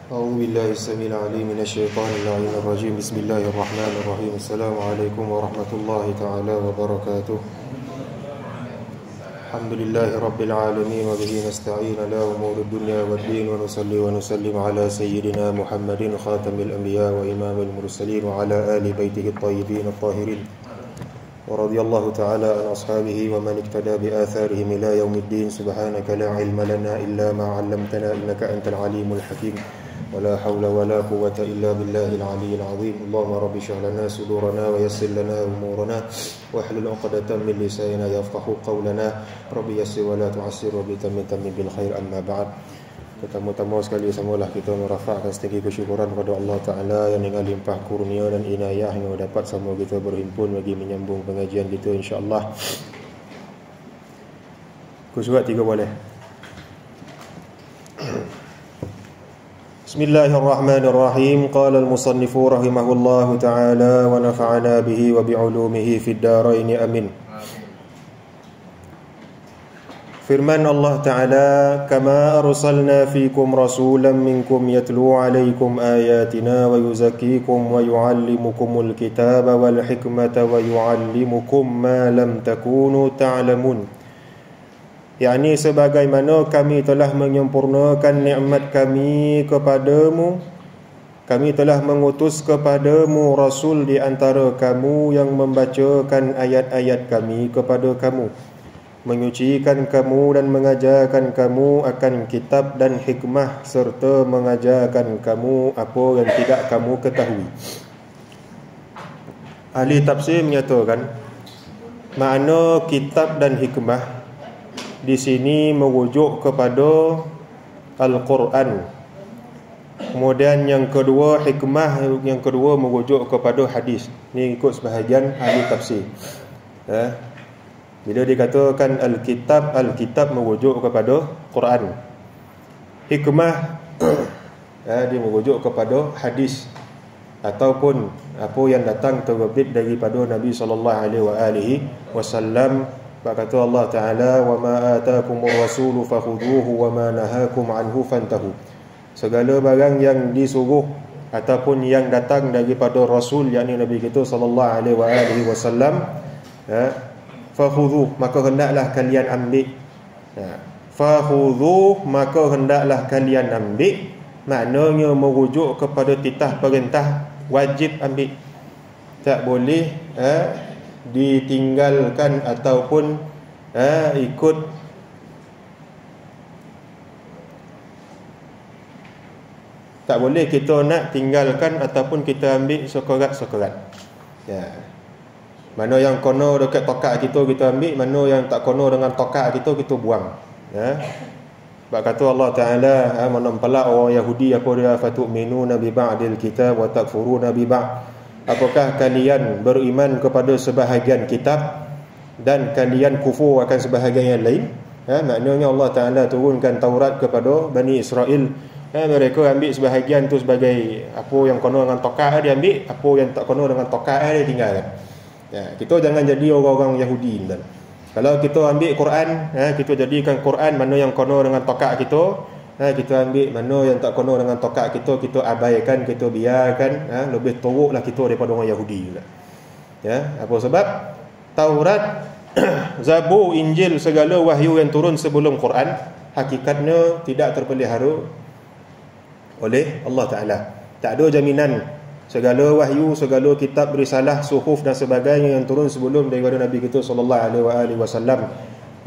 أعوذ بالله السميع العليم من الشيطان اللعين الرجيم. بسم الله الرحمن الرحيم. السلام عليكم ورحمة الله تعالى وبركاته. الحمد لله رب العالمين وبه نستعين على أمور الدنيا والدين، ونصلي ونسلم على سيدنا محمد خاتم الأنبياء وإمام المرسلين وعلى آل بيته الطيبين الطاهرين، ورضي الله تعالى عن أصحابه ومن اقتدى بآثارهم إلى يوم الدين. سبحانك لا علم لنا إلا ما علمتنا إنك أنت العليم الحكيم، ولا حول ولا قوة إلا بالله العلي العظيم. اللهم رب اشرح لنا صدورنا ويسر لنا أمورنا واحلل عقدة من لساننا يفقهوا قولنا. رب يسر ولا تعسر وبتمم بالخير. أما بعد. Pertama-tama sekali semualah kita merafakkan setinggi kesyukuran kepada Allah Ta'ala yang dengan limpah kurnia dan inayah yang dapat sama kita berhimpun bagi menyambung pengajian kita insya-Allah. Surat 3 boleh. Bismillahirrahmanirrahim. Qala al-musannifu rahimahullahu ta'ala wa nafa'ana bihi wa bi'ulumihi fid darain amin. Firman Allah Ta'ala, kama arsalna fikum rasulan minkum yatlu alaikum ayatina wa yuzakkikum wa yuallimukumul kitaba wal hikmata wa yuallimukum ma lam takunu ta'lamun. yakni sebagaimana kami telah menyempurnakan nikmat kami kepadamu, kami telah mengutus kepadamu rasul di antara kamu yang membacakan ayat-ayat kami kepada kamu, menyucikan kamu dan mengajarkan kamu akan kitab dan hikmah, serta mengajarkan kamu apa yang tidak kamu ketahui. Ahli tafsir menyatakan makna kitab dan hikmah di sini merujuk kepada Al-Quran. Kemudian yang kedua, hikmah yang kedua merujuk kepada hadis. Ini ikut sebahagian ahli tafsir. Bila dikatakan Alkitab merujuk kepada Quran. Hikmah dia merujuk kepada hadis ataupun apa yang datang terbit daripada Nabi sallallahu alaihi wasallam. Kata Allah Ta'ala, wa ma atakumur rasulu fakhudhuhu wa ma nahakum anhu fantahu. Segala barang yang disuruh ataupun yang datang daripada Rasul, yakni Nabi kita sallallahu alaihi wasallam, fakhudhu, maka hendaklah kalian ambil. Fakhudhu, maka hendaklah kalian ambil, maknanya merujuk kepada titah perintah wajib ambil. Tak boleh ditinggalkan ataupun ikut tak boleh kita nak tinggalkan ataupun kita ambil sekerat-sekerat. Mana yang kono dekat tokak kita ambil, mana yang tak kono dengan tokak kita buang. Sebab kata Allah Ta'ala, mana pelak orang Yahudi apa dia, fatu'minuna bi ba'dil kitab wa takfuruna bi ba'd. Apakah kalian beriman kepada sebahagian kitab dan kalian kufur akan sebahagian yang lain? Maknanya Allah Ta'ala turunkan Taurat kepada Bani Israel. Mereka ambil sebahagian tu sebagai apa yang kono dengan tokak dia ambil, apa yang tak kono dengan tokak dia tinggalkan. Kita jangan jadi orang-orang Yahudi. Kalau kita ambil Quran, kita jadikan Quran mana yang kono dengan tokak kita, kita ambil mana yang tak kono dengan tokak kita abaikan, kita biarkan. Lebih teruklah kita daripada orang Yahudi juga. Apa sebab? Taurat, Zabur, Injil, segala wahyu yang turun sebelum Quran hakikatnya tidak terpelihara oleh Allah Ta'ala. Tak ada jaminan segala wahyu, segala kitab, risalah, suhuf dan sebagainya yang turun sebelum daripada Nabi kita sallallahu alaihi wasallam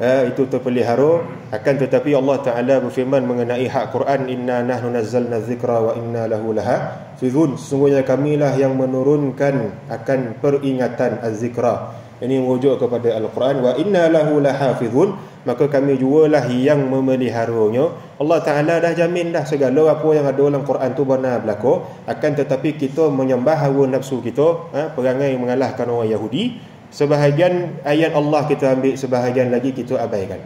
itu terpelihara. Akan tetapi Allah Ta'ala berfirman mengenai hak Quran, inna nahnu nazzalna dzikra wa inna lahu lahafizun. Sesungguhnya kamilah yang menurunkan akan peringatan az-zikra. Ini merujuk kepada Al-Quran, wa inna lahu lahafizun, maka kami jugalah yang memeliharanya. Allah Ta'ala dah jamin dah segala apa yang ada dalam Quran tu benar berlaku. Akan tetapi kita menyembah hawa nafsu kita, perangai mengalahkan orang Yahudi. Sebahagian ayat Allah kita ambil, sebahagian lagi kita abaikan.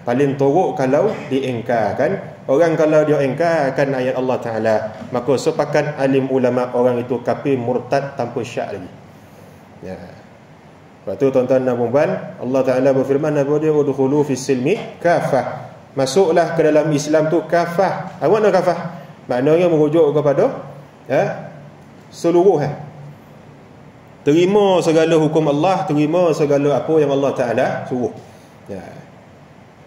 Paling teruk kalau diingkarkan. Orang kalau dia ingkar akan ayat Allah Ta'ala, maka sepakat alim ulama orang itu kafir murtad tanpa syak lagi. Lepas tu tuan-tuan dan puan-puan, Allah Ta'ala berfirman kepada dia, udkhulu fis silmi kafah. Masuklah ke dalam Islam tu kafah. Apa makna kafah? Maknanya merujuk kepada seluruh terima segala hukum Allah, terima segala apa yang Allah Ta'ala suruh,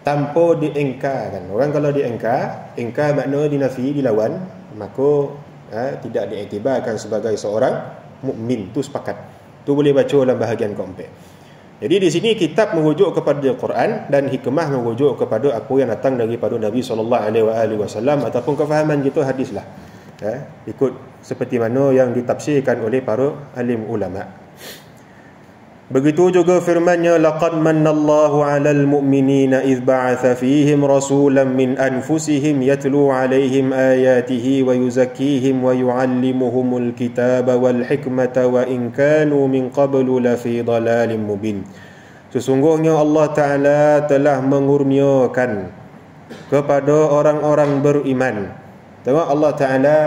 tanpa diingkarkan. Orang kalau ingkar makna dinafi, dilawan, maka tidak diiktibarkan sebagai seorang mukmin. Tu sepakat. Tu boleh baca dalam bahagian keempat. Jadi di sini kitab merujuk kepada Quran dan hikmah merujuk kepada apa yang datang daripada Nabi SAW ataupun kefahaman kita hadislah. Ikut seperti mana yang ditafsirkan oleh para alim ulama. Begitu juga firman-Nya, laqad mannallahu 'alal mu'minina idh ba'atha fihim rasulan min anfusihim yatlu 'alaihim ayatihi wa yuzakkihim wa yu'allimuhumul kitaba wal hikmata wa in kanu min qablu lafi dhalalin mubin. Sesungguhnya Allah Ta'ala telah mengurniakan kepada orang-orang beriman. Tengok Allah Ta'ala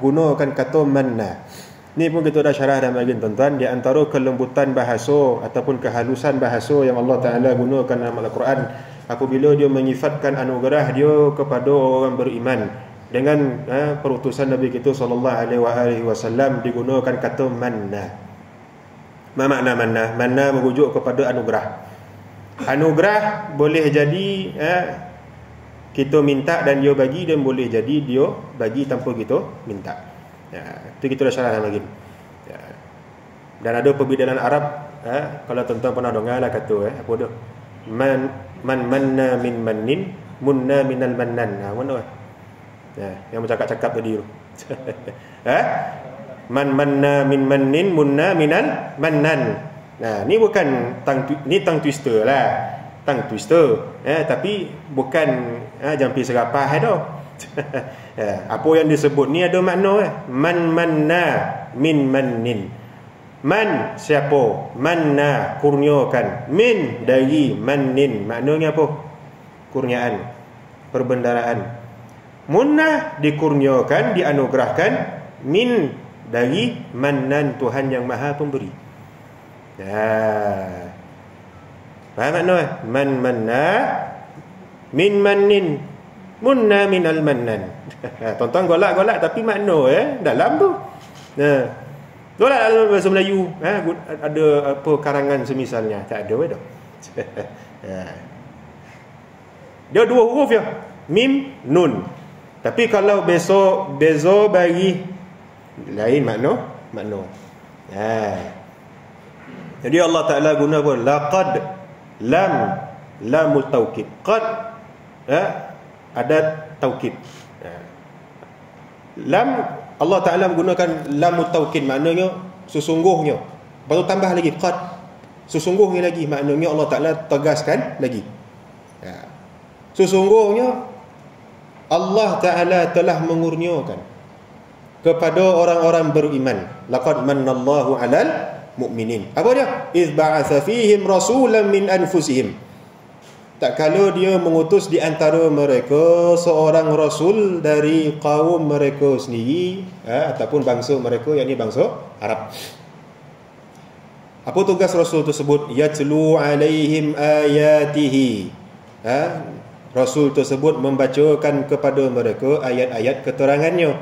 gunakan kata manna. Ni pun kita dah syarah dalam bahagian tuan-tuan. Di antara kelembutan bahasa ataupun kehalusan bahasa yang Allah Ta'ala gunakan dalam Al-Quran, apabila dia menyifatkan anugerah dia kepada orang beriman dengan perutusan Nabi kita SAW, digunakan kata manna. Apa makna manna? Manna merujuk kepada anugerah. Anugerah boleh jadi kita minta dan dia bagi, dan boleh jadi dia bagi tanpa kita minta. Itu kita dah syarah lagi. Dan ada perbedaan Arab, kalau tuan-tuan pernah dengar lah kata apa tu, man manna min mannin munna minal mannan. Mana yang bercakap-cakap tadi tu. Man manna min mannin munna minal mannan. Ni bukan tang twister lah. Tang twister, tapi bukan jampi serapah dah. Apa yang disebut ni ada makna. Man manna min mannin. Man siapa? Manna kurniakan. Min dari mannin. Maknanya apa? Kurniaan, perbendaraan. Munna dikurniakan, dianugerahkan. Min dari mannan, Tuhan yang Maha Pemberi. Faham makna? Man manna min mannin munna minal mannan. Tuan-tuan golak-golak tapi makna dalam tu. Golak dalam bahasa Melayu, ada apa karangan semisalnya? Tak ada dah. Dia dua huruf ya, mim nun. Tapi kalau besok bezo bagi lain makna. Jadi Allah Ta'ala guna apa? Laqad, lamul taukid. Qad adat taukid. Lam, Allah Ta'ala menggunakan lamut taukid, maknanya sesungguhnya. Baru tambah lagi qad, sesungguhnya lagi, maknanya Allah Ta'ala tegaskan lagi. Sesungguhnya Allah Ta'ala telah mengurniakan kepada orang-orang beriman. Laqad mannallahu 'alal mu'minin. Apa dia? Idh ba'atha fihim rasulan min anfusihim. Tak kala dia mengutus di antara mereka seorang rasul dari kaum mereka sendiri, ataupun bangsa mereka, yakni bangsa Arab. Apa tugas rasul tersebut? Yatlu alaihim ayatihi. Rasul tersebut membacakan kepada mereka ayat-ayat keterangannya.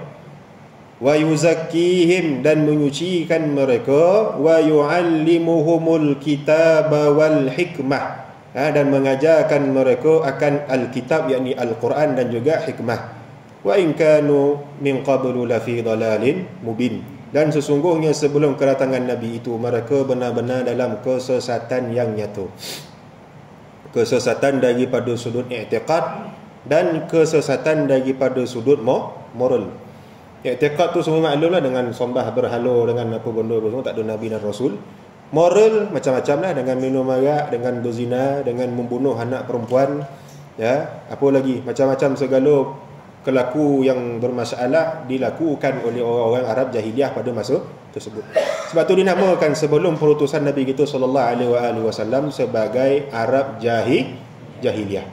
Wa yuzakkihim, dan menyucikan mereka. Wa yu'allimuhumul kitaba wal hikmah, dan mengajarkan mereka akan Alkitab, yakni Al-Quran, dan juga hikmah. Wa in kanu min qablu lafi dhalalin mubin, dan sesungguhnya sebelum kedatangan Nabi itu mereka benar-benar dalam kesesatan yang nyata. Kesesatan daripada sudut i'tiqad dan kesesatan daripada sudut moral. I'tiqad tu semua maklumlah, dengan sembah berhala, dengan apa benda semua, tak ada Nabi dan Rasul. Moral macam-macam lah, dengan minum arak, dengan berzina, dengan membunuh anak perempuan, apa lagi, macam-macam segala kelaku yang bermasalah dilakukan oleh orang-orang Arab jahiliah pada masa tersebut. Sebab tu dinamakan sebelum perutusan Nabi kita SAW sebagai Arab jahiliah,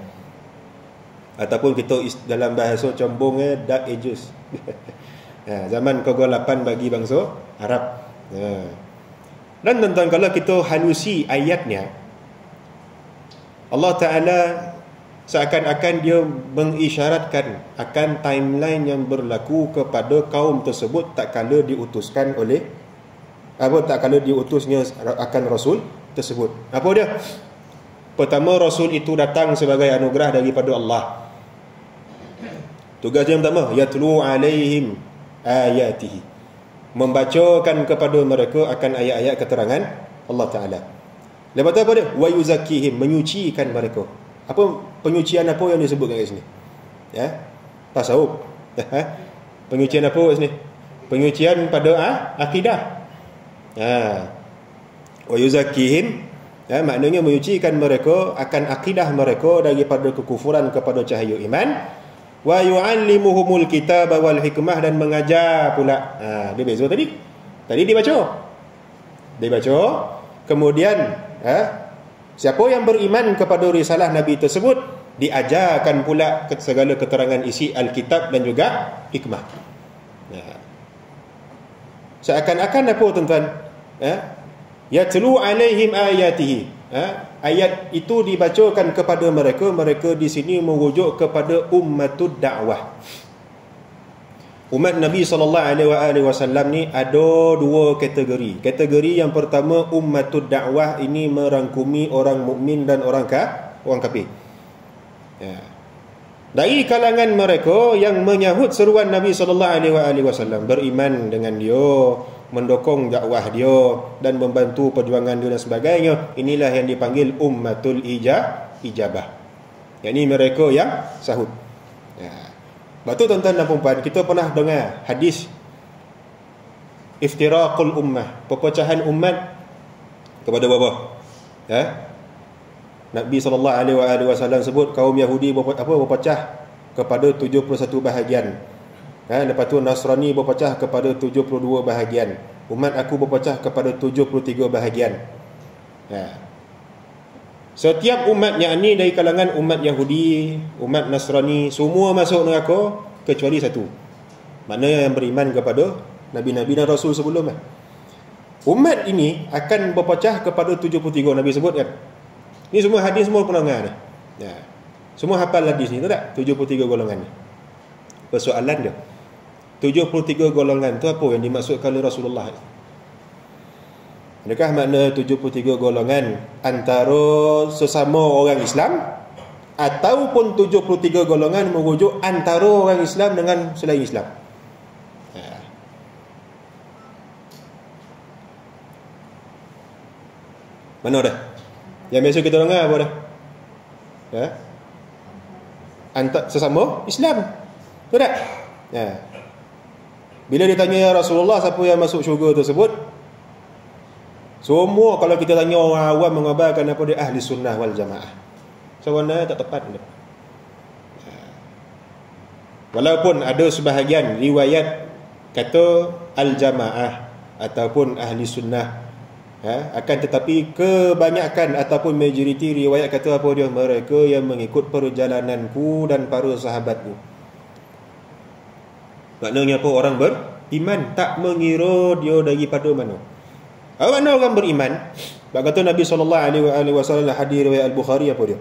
ataupun kita dalam bahasa cembung Dark Ages. Zaman kegelapan bagi bangsa Arab. Dan tuan-tuan, kalau kita halusi ayatnya, Allah Ta'ala seakan-akan dia mengisyaratkan akan timeline yang berlaku kepada kaum tersebut tak kala diutuskan oleh tak kala diutusnya akan Rasul tersebut. Apa dia? Pertama, Rasul itu datang sebagai anugerah daripada Allah. Tugas dia pertama, yatlu alaihim ayatihi, membacakan kepada mereka akan ayat-ayat keterangan Allah Ta'ala. Lepas tu apa dia? Wa yuzakkihim, menyucikan mereka. Apa penyucian apa yang disebutkan kat sini? Ya, tasawuf. Penyucian apa kat sini? Penyucian pada akidah. Wa yuzakkihim, maknanya menyucikan mereka akan akidah mereka daripada kekufuran kepada cahaya iman. Wa yu'allimuhumul kitaba wal hikmah, dan mengajar pula. Dia beza tadi. Tadi dia baca, kemudian siapa yang beriman kepada risalah Nabi tersebut diajarkan pula segala keterangan isi Alkitab dan juga hikmah. Seakan-akan apa tuan-tuan? Yatlu alaihim ayatihi. Ayat itu dibacakan kepada mereka. Mereka di sini merujuk kepada ummatud dakwah. Umat Nabi SAW ni ada dua kategori. Kategori yang pertama, ummatud dakwah ini merangkumi orang mukmin dan orang kafir. Dari kalangan mereka yang menyahut seruan Nabi SAW, beriman dengan dia, mendukung dakwah dia dan membantu perjuangan dia dan sebagainya, inilah yang dipanggil ummatul ijabah. Yakni mereka yang sahut. Lepas tu tuan-tuan dan puan-puan, kita pernah dengar hadis iftiraqul ummah, perpecahan umat kepada berapa? Nabi SAW sebut kaum Yahudi berpecah kepada 71 bahagian. Lepas tu Nasrani berpecah kepada 72 bahagian. Umat aku berpecah kepada 73 bahagian. Setiap umat yang ni dari kalangan umat Yahudi, umat Nasrani, semua masuk neraka kecuali satu. Maknanya yang beriman kepada Nabi-Nabi dan Rasul sebelum. Umat ini akan berpecah kepada 73. Nabi sebut kan. Ni semua hadis semua pernah dengar ni. Semua hafal hadis ni, tahu tak? 73 golongan ni. Persoalan dia, 73 golongan tu apa yang dimaksudkan oleh Rasulullah? Adakah makna 73 golongan antara sesama orang Islam, ataupun 73 golongan merujuk antara orang Islam dengan selain Islam? Mana dah? Yang biasa kita dengar apa dah? Sesama Islam, betul tak? Bila ditanya ya Rasulullah, siapa yang masuk syurga tersebut? Semua kalau kita tanya orang awam mengabarkan apa dia, ahli sunnah wal jamaah. Sebenarnya tak tepat dia. Walaupun ada sebahagian riwayat kata al-jamaah ataupun ahli sunnah, akan tetapi kebanyakan ataupun majoriti riwayat kata apa dia, mereka yang mengikut perjalananku dan para sahabatku. Maknanya apa? Orang beriman, tak mengira dia daripada mana. Mana orang beriman? Sebab kata Nabi SAW, hadis riwayat Al-Bukhari apa dia?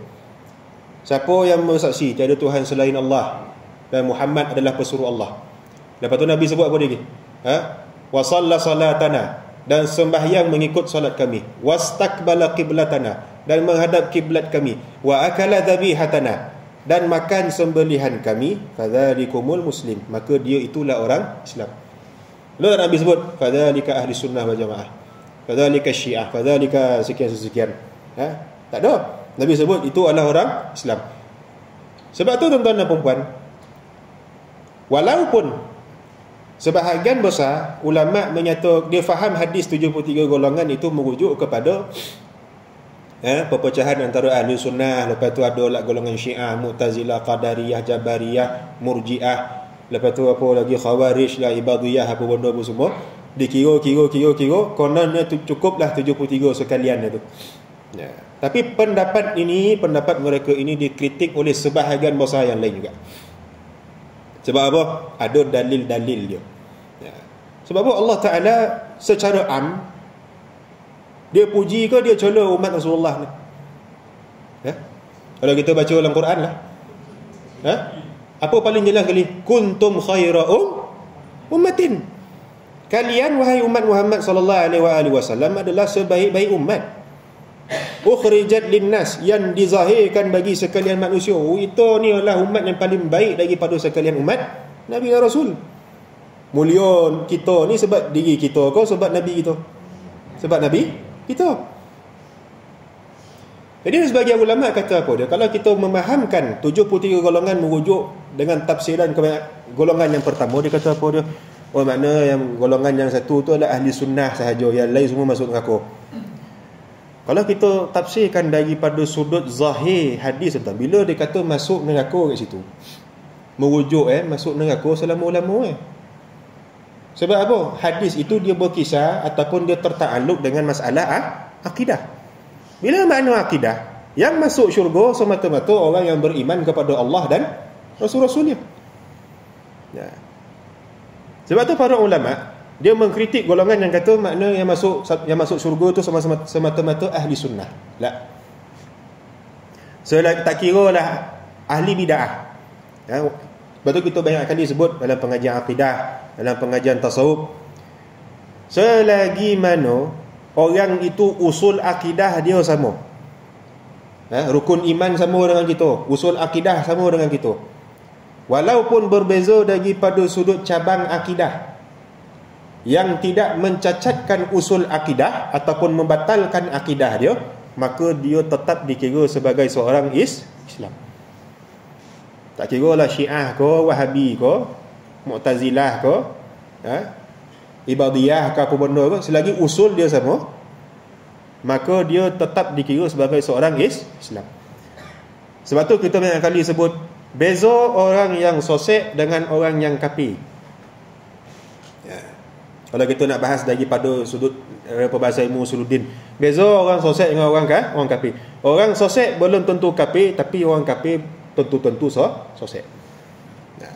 Siapa yang bersaksi tiada Tuhan selain Allah dan Muhammad adalah pesuruh Allah. Lepas tu Nabi sebut apa dia lagi? Wa shalla salatana, dan sembahyang mengikut solat kami. Wastaqbala qiblatana, dan menghadap kiblat kami. Wa akala dhabihatana, dan makan sembelihan kami. Fadzalikumul muslim, maka dia itulah orang Islam. Lalu Nabi sebut fadzalika ahli sunnah wal jamaah, fadzalika syiah, fadzalika sekian-sekian. Tak ada. Nabi sebut itu adalah orang Islam. Sebab tu tuan-tuan dan puan-puan, walaupun sebahagian besar ulama menyatakan dia faham hadis 73 golongan itu merujuk kepada perpecahan antara ahli sunnah. Lepas tu ada golongan syiah, mu'tazilah, qadariyah, jabariyah, murjiah. Lepas tu apa lagi, khawarij lah, ibadiyah, apa benda pun semua. Dikira kononnya cukuplah 73 sekalian itu. Tapi pendapat mereka ini dikritik oleh sebahagian besar yang lain juga. Sebab apa? Ada dalil-dalil dia. Sebab apa? Allah Ta'ala secara am, dia puji ke dia cela umat Rasulullah ni? Kalau kita baca dalam Quran lah, apa paling jelas kali? Kuntum khaira ummatin. Kalian wahai umat Muhammad sallallahu alaihi wasallam adalah sebaik-baik umat. Ukhrijat linnas, yang dizahirkan bagi sekalian manusia. Itu ni adalah umat yang paling baik daripada sekalian umat Nabi dan Rasul. Mulia kita ni sebab diri kita ke sebab Nabi kita? Sebab Nabi kita. Jadi sebagian ulama kata apa dia? Kalau kita memahamkan 73 golongan merujuk dengan tafsiran golongan yang pertama, dia kata apa dia? Oh, makna yang golongan yang satu tu adalah ahli sunnah sahaja, yang lain semua masuk neraka. Kalau kita tafsirkan daripada sudut zahir hadis tentang bila dia kata masuk neraka kat situ, merujuk masuk neraka selama-lama sebab apa? Hadis itu dia berkisar ataupun dia tertakluk dengan masalah akidah. Bila makna akidah, yang masuk syurga semata-mata orang yang beriman kepada Allah dan Rasul-Rasulnya. Ya. Sebab tu para ulama dia mengkritik golongan yang kata makna yang masuk syurga tu semata-mata ahli sunnah. La. So tak kira lah ahli bid'ah. Ya. Sebab tu kita banyak kali sebut dalam pengajian akidah, dalam pengajian tasawuf, selagi mana orang itu usul akidah dia sama, rukun iman sama dengan kita, usul akidah sama dengan kita, walaupun berbeza daripada sudut cabang akidah yang tidak mencacatkan usul akidah ataupun membatalkan akidah dia, maka dia tetap dikira sebagai seorang Islam. Tak kira lah Syiah ke, Wahabi ke, Mu'tazilah ke, Ibadiyah ke apa benda ke, selagi usul dia sama, maka dia tetap dikira sebagai seorang Islam. Sebab tu kita banyak kali sebut beza orang yang sosek dengan orang yang kafir. Ya. Kalau kita nak bahas daripada sudut bahasa ilmu usuluddin, beza orang sosek dengan orang kafir. Orang sosek belum tentu kafir, tapi orang kafir tentu sosek. Nah.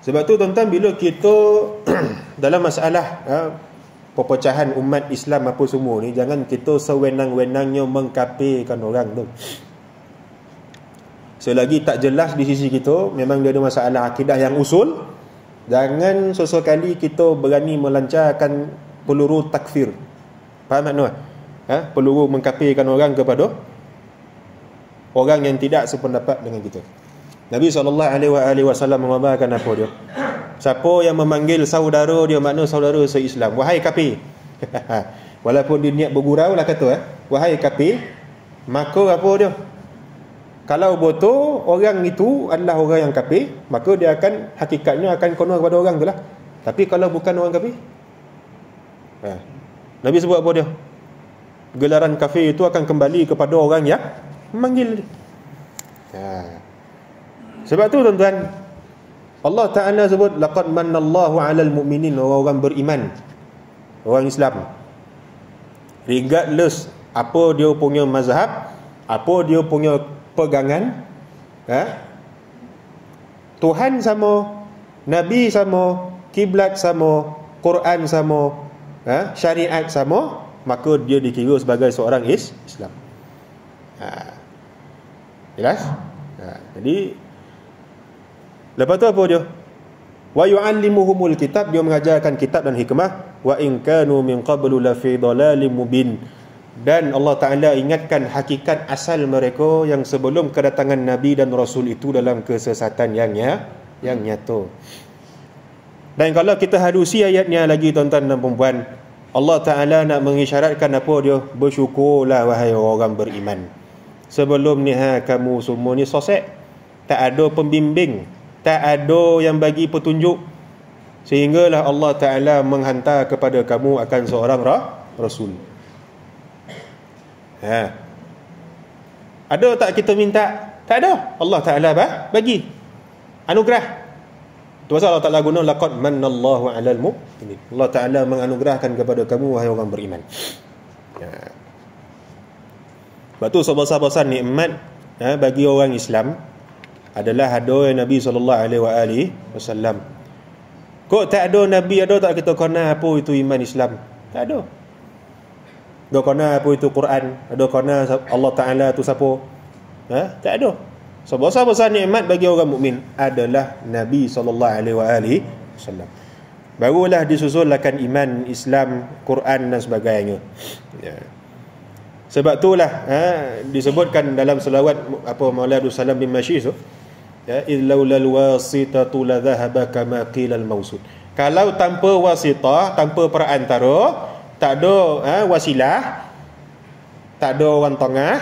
Sebab tu tuan-tuan, bila kita dalam masalah perpecahan umat Islam apa semua ni, jangan kita sewenang-wenangnya mengkafirkan orang tu. Selagi tak jelas di sisi kita, memang dia ada masalah akidah yang usul, jangan sesekali kita berani melancarkan peluru takfir. Faham makna? Peluru mengkafirkan orang kepada orang yang tidak sependapat dengan kita. Nabi SAW mengabarkan apa dia? Siapa yang memanggil saudara dia, makna saudara se-Islam, wahai kafir. Walaupun dia niat bergurau lah kata, wahai kafir, maka apa dia? Kalau betul orang itu adalah orang yang kafir, maka dia akan, hakikatnya akan kono kepada orang tu lah. Tapi kalau bukan orang kafir, Nabi sebut apa dia? Gelaran kafir itu akan kembali kepada orang yang memanggil dia. Sebab tu tuan-tuan, Allah Ta'ala sebut laqad mannallahu 'alal mu'minin, orang-orang beriman, orang Islam, regardless apa dia punya mazhab, apa dia punya pegangan, Tuhan sama, Nabi sama, kiblat sama, Quran sama, syariat sama, maka dia dikira sebagai seorang Islam. Jelas? Jadi lepas tu apa dia? Wa yu'allimuhumul kitab, dia mengajarkan kitab dan hikmah. Wa in kanu min qablu la fi dhalalin mubin, dan Allah Ta'ala ingatkan hakikat asal mereka yang sebelum kedatangan Nabi dan Rasul itu dalam kesesatan yang nyata. Dan kalau kita harusi ayatnya lagi tuan-tuan dan puan-puan, Allah Ta'ala nak mengisyaratkan apa dia? Bersyukurlah wahai orang beriman. Sebelum ni kamu semua ni sosek, tak ada pembimbing, tak ada yang bagi petunjuk, sehinggalah Allah Ta'ala menghantar kepada kamu akan seorang Rasul. Ada tak kita minta? Tak ada. Allah Ta'ala bagi anugerah. Tu pasal Allah Ta'ala guna laqad mannallahu 'alal mu'minin. Allah Ta'ala menganugerahkan kepada kamu wahai orang beriman. Sebab tu sebesar-besar nikmat bagi orang Islam adalah ada Nabi SAW. Kok tak ada Nabi, ada tak kita kena apa itu iman Islam? Tak ada. Do kena apa itu Quran, do kena Allah Taala tu siapa? Tak ada. Sebesar-besar nikmat bagi orang mukmin adalah Nabi SAW. Barulah disusulkan iman, Islam, Quran dan sebagainya. Ya. Sebab itulah disebutkan dalam selawat apa Maulana Abdul Salam bin Mashis tu, ya, illaulal wasitatu la dhahaba kama qila al mawsud. Kalau tanpa wasitah, tanpa perantara, tak ada wasilah, tak ada orang tengah,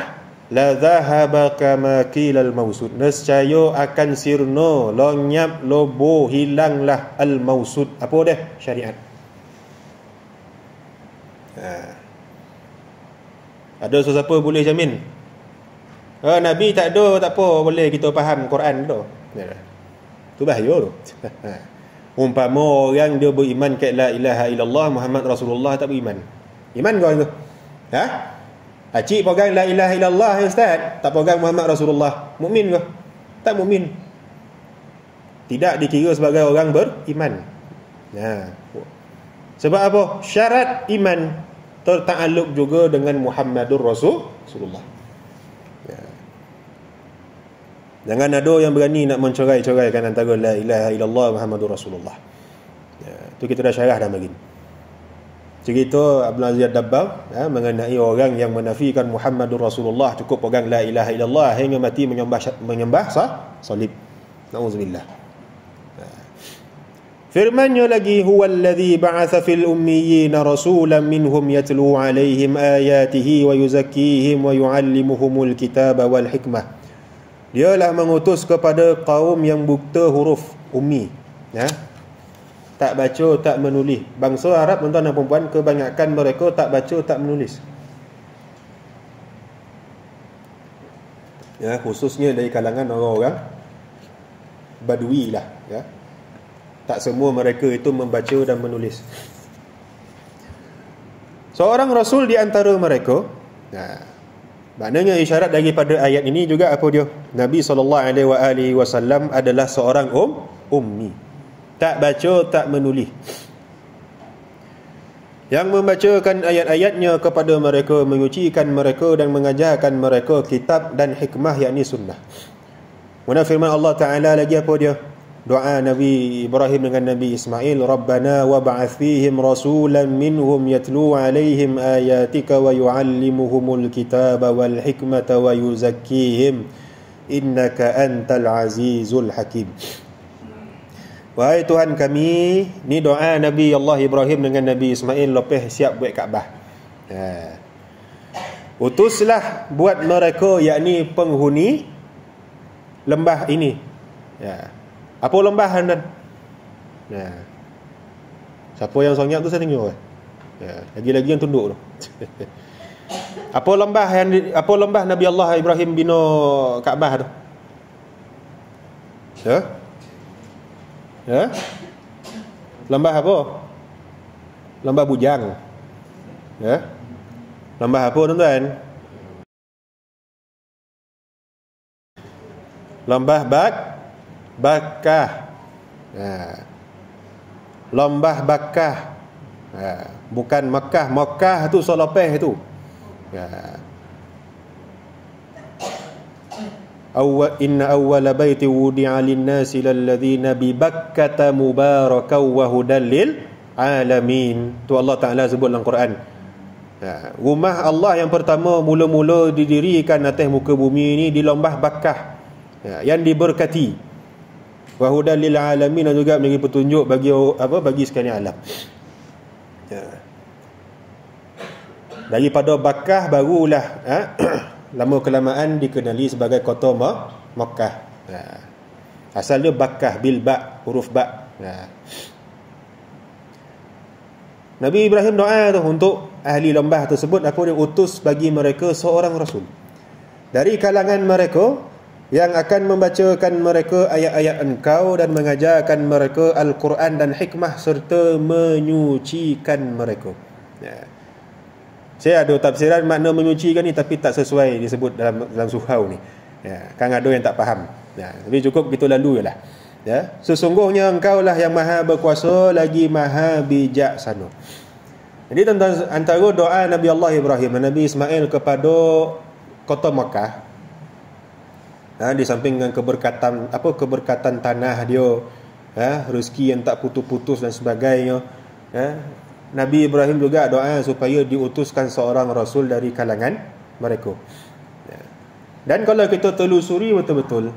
la dhahaba kama qila al mawsud, nescaya akan sirna, lenyap, lobo, hilanglah al mawsud. Apa dia? Syariat. Ada sesiapa boleh jamin Nabi tak ada, tak apa, boleh kita faham Quran tu? Tu bahaya tu. Umpama orang dia beriman ke la ilaha illallah Muhammad Rasulullah, tak beriman, iman kau tu? Cik pegang la ilaha illallah ya ustaz, tak pegang Muhammad Rasulullah, mukmin ke? Tak mukmin, tidak dikira sebagai orang beriman. Sebab apa? Syarat iman tertakluk juga dengan Muhammadur Rasulullah. Jangan ada yang berani nak mencerai-ceraikan antara la ilaha illallah Muhammadur Rasulullah. Tu kita dah syarah dah bagi. Cerita Abdul Aziz Dabbar mengenai orang yang menafikan Muhammadur Rasulullah, cukup pegang la ilaha illallah hingga mati menyembah salib. Nauzubillah. Firman-Nya lagi, huwallazi ba'atsa fil ummiyina rasulan minhum yatlu 'alaihim ayatihi wa yuzakkihim wa yu'allimuhumul kitaba wal hikmah. Dialah mengutus kepada kaum yang buta huruf, ummi, tak baca, tak menulis. Bangsa Arab, tuan-tuan dan puan-puan, kebanyakan mereka tak baca, tak menulis. Khususnya dari kalangan orang-orang Badui lah. Tak semua mereka itu membaca dan menulis. Seorang Rasul di antara mereka, maknanya isyarat daripada ayat ini juga apa dia? Nabi SAW adalah seorang ummi, tak baca, tak menulis. Yang membacakan ayat-ayatnya kepada mereka, menyucikan mereka dan mengajarkan mereka kitab dan hikmah, yakni sunnah. Mana firman Allah Ta'ala lagi apa dia? Doa Nabi Ibrahim dengan Nabi Ismail, Rabbana wab'ath fihim rasulan minhum yatlu 'alaihim ayatika wa yu'allimuhumul kitaba wal hikmata wa yuzakkihim innaka antal azizul hakim. Wahai Tuhan kami, ni doa Nabi Allah Ibrahim dengan Nabi Ismail lepas siap buat Kaabah. Utuslah buat mereka, yakni penghuni lembah ini. Apa lembah Hanan? Siapa yang songyak tu saya tengok. Lagi-lagi yang tunduk tu. Apa lembah Nabi Allah Ibrahim bina Kaabah tu? Lembah apa? Lembah Bujang. Lembah apa tuan-tuan? Lembah Bakkah. Lembah Bakkah. Bukan Makkah. Makkah tu Salapeh tu. Inna awwala baiti wudi'a lin-nasi lalladzina bi Bakkata mubarakan wa hudan lil alamin. Tu Allah Taala sebut dalam Quran. Rumah Allah yang pertama mula-mula didirikan atas muka bumi ini di lembah Bakkah, yang diberkati. Wa hudan lil alamin, juga menjadi petunjuk bagi sekalian alam. Daripada Bakkah barulah lama kelamaan dikenali sebagai kota Makkah. Asal dia Bakkah bil ba, huruf ba. Nabi Ibrahim doa tu untuk ahli lembah tersebut, aku diutus bagi mereka seorang rasul dari kalangan mereka yang akan membacakan mereka ayat-ayat engkau dan mengajarkan mereka Al-Quran dan hikmah serta menyucikan mereka. Saya ada tafsiran makna menyucikan ni, tapi tak sesuai disebut dalam surau ni. Kan ada yang tak faham. Tapi cukup kita lalu je lah. Sesungguhnya engkau lah yang maha berkuasa lagi maha bijaksana. Jadi tentang antara doa Nabi Allah Ibrahim dan Nabi Ismail kepada kota Makkah, di samping dengan keberkatan tanah dia, rezeki yang tak putus-putus dan sebagainya, Nabi Ibrahim juga doa supaya diutuskan seorang rasul dari kalangan mereka. Dan kalau kita telusuri betul-betul,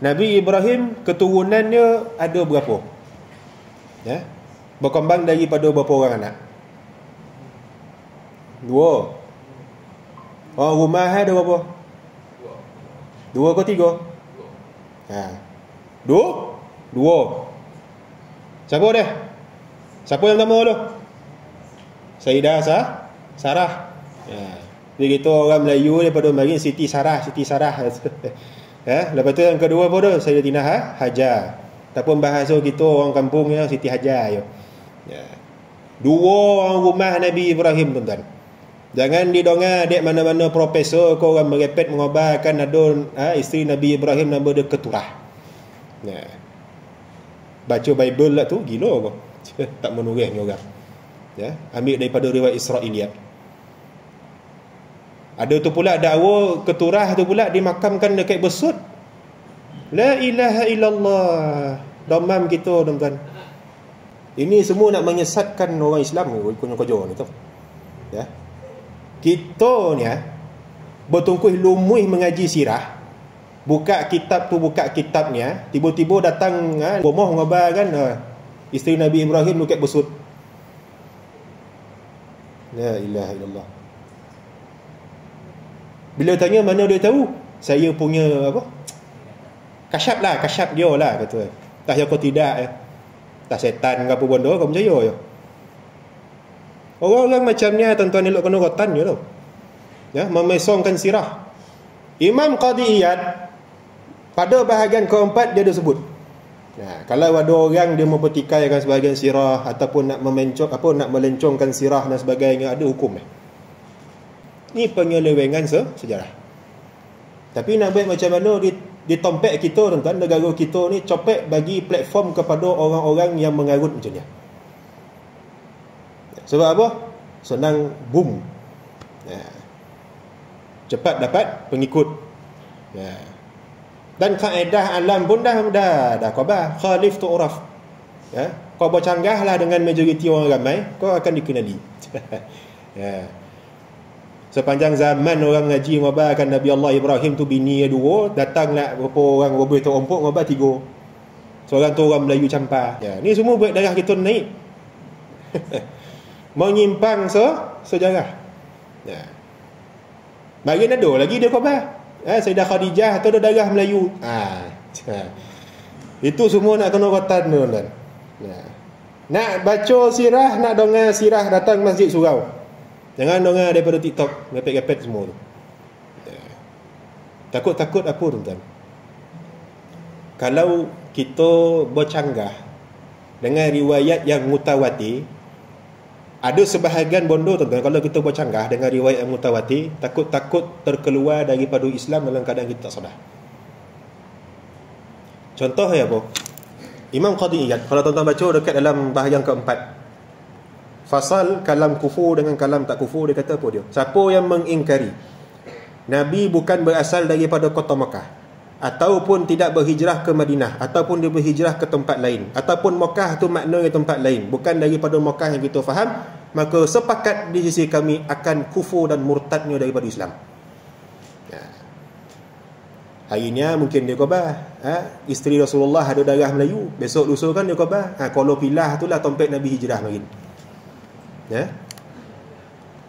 Nabi Ibrahim keturunannya ada berapa? Berkembang daripada berapa orang anak? 2. Orang rumah ada berapa? 2 ke 3? 2. Siapa dia? Siapa yang pertama tu? Sayyidah Sarah. Begitu orang Melayu daripada mari Siti Sarah. Lepas tu yang kedua apa tu? Sayyidatina Hajar. Ataupun bahasa kita orang kampung ya, Siti Hajar. 2 orang rumah Nabi Ibrahim, tuan-tuan. Jangan didongar dek mana-mana profesor ke orang merepet mengobarkan ada isteri Nabi Ibrahim nama dia Keturah. Baca Bible lah tu gila apa? Tak menulis ni orang. Ambil daripada riwayat Israiliyat. Ada tu pula dakwa Keturah tu pula dimakamkan dekat Besut. La ilaha illallah. Domam kita, tuan-tuan. Ini semua nak menyesatkan orang Islam ikut kerja ni tu. Kita ni bertungkuh lumui mengaji sirah. Buka kitab ni tiba-tiba datang bomoh ngabar kan isteri Nabi Ibrahim dekat Besut. La ilaha illallah. Bila tanya mana dia tahu? Saya punya kasyaf dia lah kata. Tak kau tidak tak setan ke apa benda kau percaya je. Orang-orang macam ni tuan-tuan elok kena rotan je tau. Memesongkan sirah. Imam Qadi Iyad pada bahagian keempat dia ada sebut. Kalau ada orang dia mempertikaikan sebahagian sirah ataupun nak melencongkan sirah dan sebagainya, ada hukum. Ni penyelewengan sejarah. Tapi nak buat macam mana di tompek kita, tuan-tuan, negara kita ni copek bagi platform kepada orang-orang yang mengarut macam ni. Sebab apa? Senang boom. Cepat dapat pengikut. Dan kaedah alam pun dah khabar khalif tu'raf. Kau bercanggahlah dengan majoriti orang ramai, kau akan dikenali. Sepanjang zaman orang ngaji ngabarkan Nabi Allah Ibrahim tu bini 2, datanglah berapa orang berbuih terompok ngabar 3. Seorang tu orang Melayu campar. Ni semua buat darah kita naik. Menyimpang sejarah. Bagian ada lagi dia khabar. Sayyidah Khadijah tu ada darah Melayu. Itu semua nak kena rotan, tuan-tuan. Nak baca sirah, nak dengar sirah, datang masjid surau. Jangan dengar daripada TikTok, gepet-gepet semua tu. Takut-takut apa, tuan-tuan? Kalau kita bercanggah dengan riwayat yang mutawatir, ada sebahagian bondo, tuan-tuan, kalau kita bercanggah dengan riwayat yang mutawatir, takut-takut terkeluar daripada Islam dalam keadaan kita tak sedar. Contoh apa? Imam Qadi Iyad, kalau tuan-tuan baca dekat dalam bahagian keempat, fasal kalam kufur dengan kalam tak kufur, dia kata apa dia? Siapa yang mengingkari Nabi bukan berasal daripada kota Makkah, ataupun tidak berhijrah ke Madinah, ataupun dia berhijrah ke tempat lain, ataupun Makkah tu maknanya tempat lain, bukan daripada Makkah yang kita faham, maka sepakat di sisi kami akan kufur dan murtadnya daripada Islam. Hari ni mungkin dia khabar isteri Rasulullah ada darah Melayu, besok lusa kan dia khabar kalau pilah tu lah tompek Nabi hijrah marin.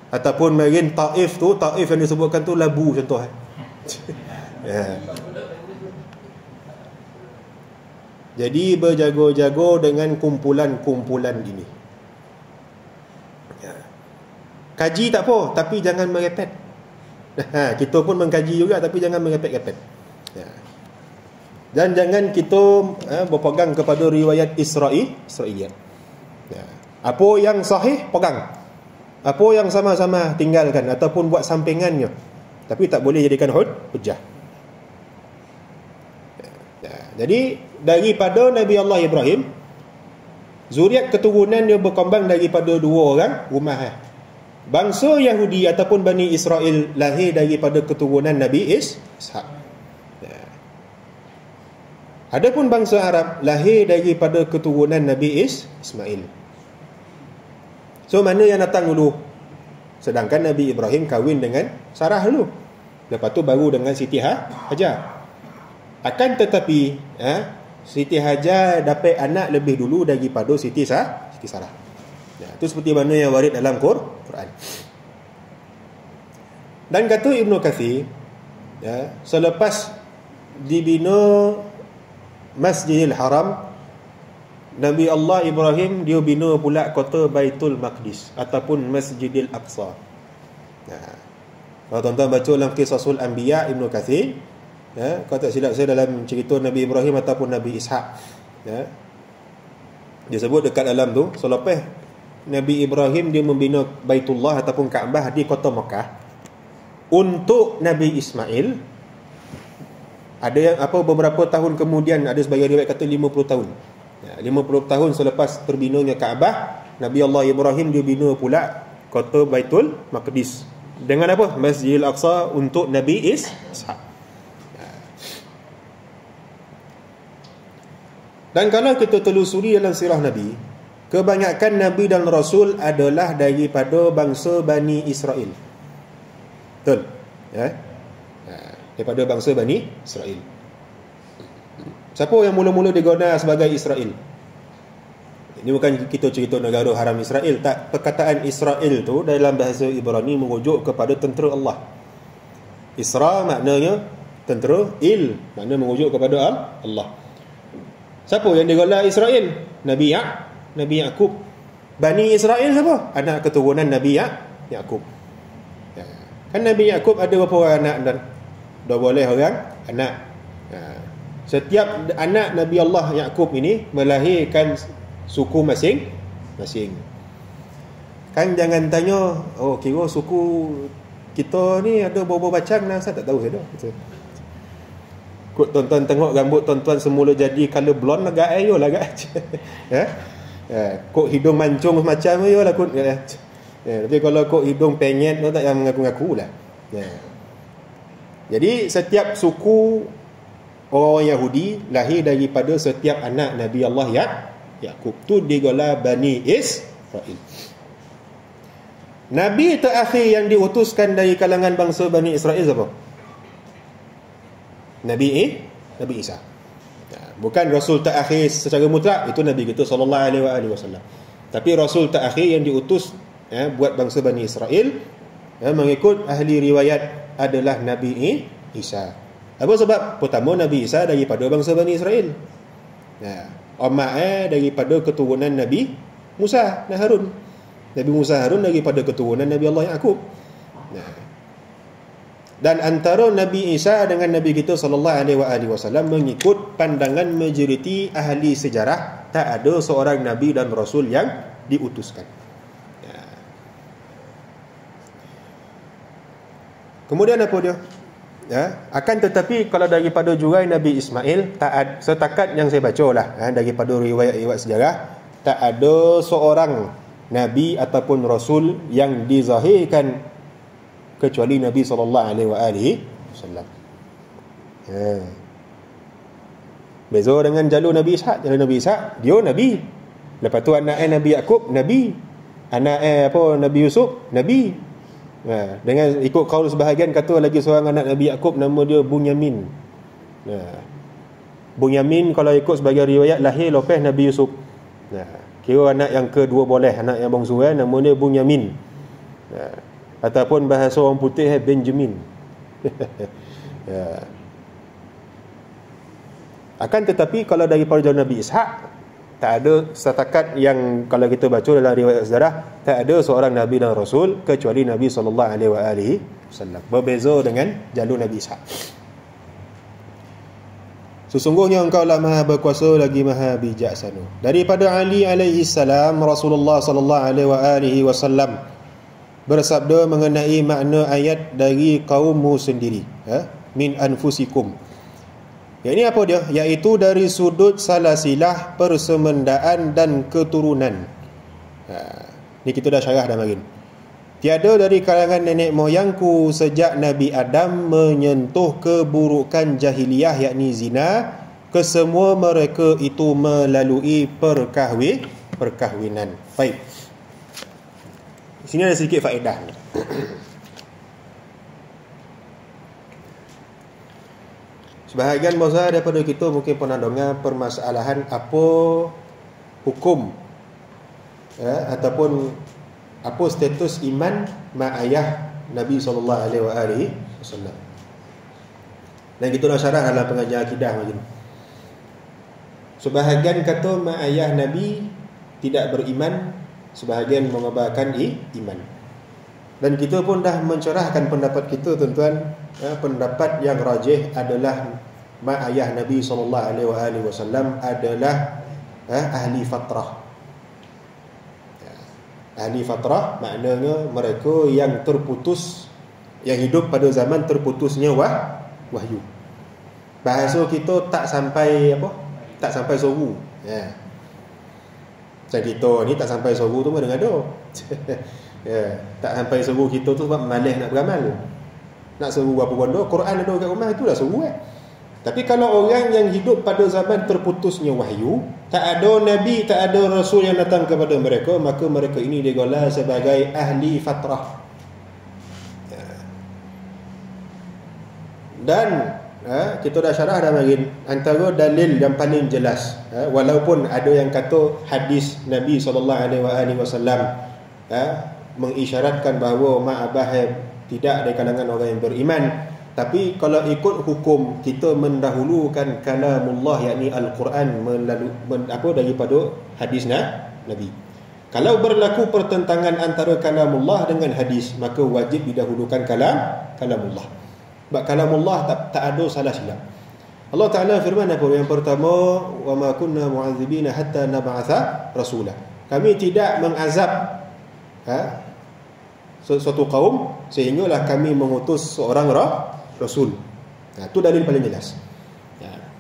Ataupun marin Taif yang disebutkan tu labu contoh. Jadi berjago-jago dengan kumpulan-kumpulan ini. Kaji tak apa, tapi jangan merepet. Kita pun mengkaji juga, tapi jangan merepet-repet. Dan jangan kita berpegang kepada riwayat Israiliyat. Apa yang sahih pegang, apa yang sama-sama tinggalkan ataupun buat sampingannya, tapi tak boleh jadikan hujjah. Jadi daripada Nabi Allah Ibrahim Zuriat keturunan dia berkembang daripada dua orang rumah. Bangsa Yahudi ataupun Bani Israel lahir daripada keturunan Nabi Ishaq. Adapun bangsa Arab lahir daripada keturunan Nabi Ismail. So mana yang datang dulu? Sedangkan Nabi Ibrahim kahwin dengan Sarah dulu. Lepas tu baru dengan Siti Hajar. Akan tetapi Siti Hajar dapat anak lebih dulu daripada Siti Sarah. Itu seperti mana yang warid dalam Quran. Dan kata Ibnu Katsir, selepas dibina Masjidil Haram, Nabi Allah Ibrahim dia bina pula kota Baitul Maqdis ataupun Masjidil Aqsa. Kalau tuan-tuan baca dalam Qisasul Anbiya Ibnu Katsir, kalau tak silap saya dalam cerita Nabi Ibrahim ataupun Nabi Ishaq, dia sebut dekat dalam tu, selepas Nabi Ibrahim dia membina Baitullah ataupun Kaabah di kota Mekah untuk Nabi Ismail. Ada yang beberapa tahun kemudian, ada sebagian riwayat kata 50 tahun. 50 tahun selepas terbinanya Kaabah, Nabi Allah Ibrahim dia bina pula kota Baitul Maqdis. Dengan apa? Masjidil Aqsa untuk Nabi Ishaq. Dan kalau kita telusuri dalam sirah Nabi, kebanyakan Nabi dan Rasul adalah daripada bangsa Bani Israel. Betul? Daripada bangsa Bani Israel. Siapa yang mula-mula digoda sebagai Israel? Ini bukan kita cerita negara haram Israel. Tak, perkataan Israel tu dalam bahasa Ibrani merujuk kepada tentera Allah. Isra maknanya tentera, il maknanya merujuk kepada Allah. Siapa yang digoda Israel? Nabi Yaqub. Bani Israel siapa? Anak keturunan Nabi Yaqub. Kan Nabi Yaqub ada berapa orang anak dan 12 orang anak. Setiap anak Nabi Allah Yaqub ini melahirkan suku masing-masing. Kan jangan tanya, kira suku kita ni ada berapa bacang, saya tak tahu saya dah. Kut tuan-tuan tengok rambut tuan-tuan semula jadi color blonde agak ayolah agak. Kok hidung mancung macam ayolah kut. Tapi kalau kok hidung penyet tu tak yang mengaku-ngaku lah. Jadi setiap suku orang Yahudi lahir daripada setiap anak Nabi Allah Yaqub. Tu digelar Bani Israel. Nabi terakhir yang diutuskan dari kalangan bangsa Bani Israel siapa? Nabi Isa. Bukan Rasul terakhir secara mutlak, itu Nabi kita sallallahu alaihi wasallam. Tapi Rasul terakhir yang diutus buat bangsa Bani Israel mengikut ahli riwayat adalah Nabi Isa. Apa sebab? Pertama, Nabi Isa daripada bangsa Bani Israel. Umat daripada keturunan Nabi Musa dan Harun. Nabi Musa Harun daripada keturunan Nabi Allah Yaqub. Dan antara Nabi Isa dengan Nabi kita sallallahu alaihi wasallam mengikut pandangan majoriti ahli sejarah, tak ada seorang nabi dan rasul yang diutuskan. Kemudian apa dia? Akan tetapi kalau daripada jurai Nabi Ismail, setakat yang saya baca lah daripada riwayat-riwayat sejarah, tak ada seorang nabi ataupun rasul yang dizahirkan kecuali Nabi sallallahu alaihi wasallam. Beza dengan jalur Nabi Ishaq. Jalur Nabi Ishaq dia nabi. Lepas tu anak Nabi Yaqub nabi. Anak Nabi Yusuf nabi. Dengan ikut kaul sebahagian kata lagi seorang anak Nabi Yaqub nama dia Bunyamin. Bunyamin kalau ikut sebagai riwayat lahir lepas Nabi Yusuf. Kira anak yang kedua boleh, anak yang bongsu nama dia Bunyamin. Ataupun bahasa orang putih Benjamin. Akan tetapi kalau daripada jalur Nabi Ishaq, tak ada setakat yang kalau kita baca dalam riwayat sejarah, tak ada seorang nabi dan rasul kecuali Nabi sallallahu alaihi wasallam. Berbeza dengan jalur Nabi Ishaq. Sesungguhnya engkau lah maha berkuasa lagi maha bijaksana. Daripada Ali alaihi salam, Rasulullah sallallahu alaihi wasallam bersabda mengenai makna ayat dari kaummu sendiri, min anfusikum, Yang ini apa dia? Iaitu dari sudut salasilah, persemendaan dan keturunan. Ni kita dah syarah dah marin. Tiada dari kalangan nenek moyangku sejak Nabi Adam menyentuh keburukan jahiliyah, yakni zina, kesemua mereka itu melalui perkahwinan. Baik. Di sini ada sedikit faedah. Sebahagian besar daripada kita mungkin pernah dengar permasalahan apa hukum ataupun apa status iman mak ayah Nabi SAW. Dan kita dah syarah dalam pengajian akidah macam. Sebahagian kata mak ayah Nabi tidak beriman, sebahagian mengabarkan iman. Dan kita pun dah mencerahkan pendapat kita, tuan-tuan. Pendapat yang rajih adalah mak ayah Nabi SAW adalah ahli fatrah. Ahli fatrah maknanya mereka yang terputus, yang hidup pada zaman terputusnya wahyu. Bahasa kita tak sampai tak sampai suhu. Macam kita ni tak sampai suhu tu mengada-ngada. Tak sampai suhu kita tu sebab malas nak beramal. Nak suruh apa benda, Quran ada kat rumah, itulah suruh. Tapi kalau orang yang hidup pada zaman terputusnya wahyu, tak ada nabi, tak ada rasul yang datang kepada mereka, maka mereka ini digelar sebagai ahli fatrah. Dan kita dah syarah dah marin, antara dalil yang paling jelas, walaupun ada yang kata hadis Nabi SAW mengisyaratkan bahawa mak abah tidak dari kalangan orang yang beriman, tapi kalau ikut hukum kita mendahulukan kalamullah, yakni Al-Quran daripada hadis Nabi. Kalau berlaku pertentangan antara kalamullah dengan hadis, maka wajib didahulukan kalamullah. Sebab kalamullah tak ada salah silap. Allah Ta'ala firman apa? Yang pertama, wa ma kunna mu'adzibina hatta nab'atha rasula. Kami tidak mengazab suatu kaum sehinggalah kami mengutus seorang rasul. Itu dalil paling jelas.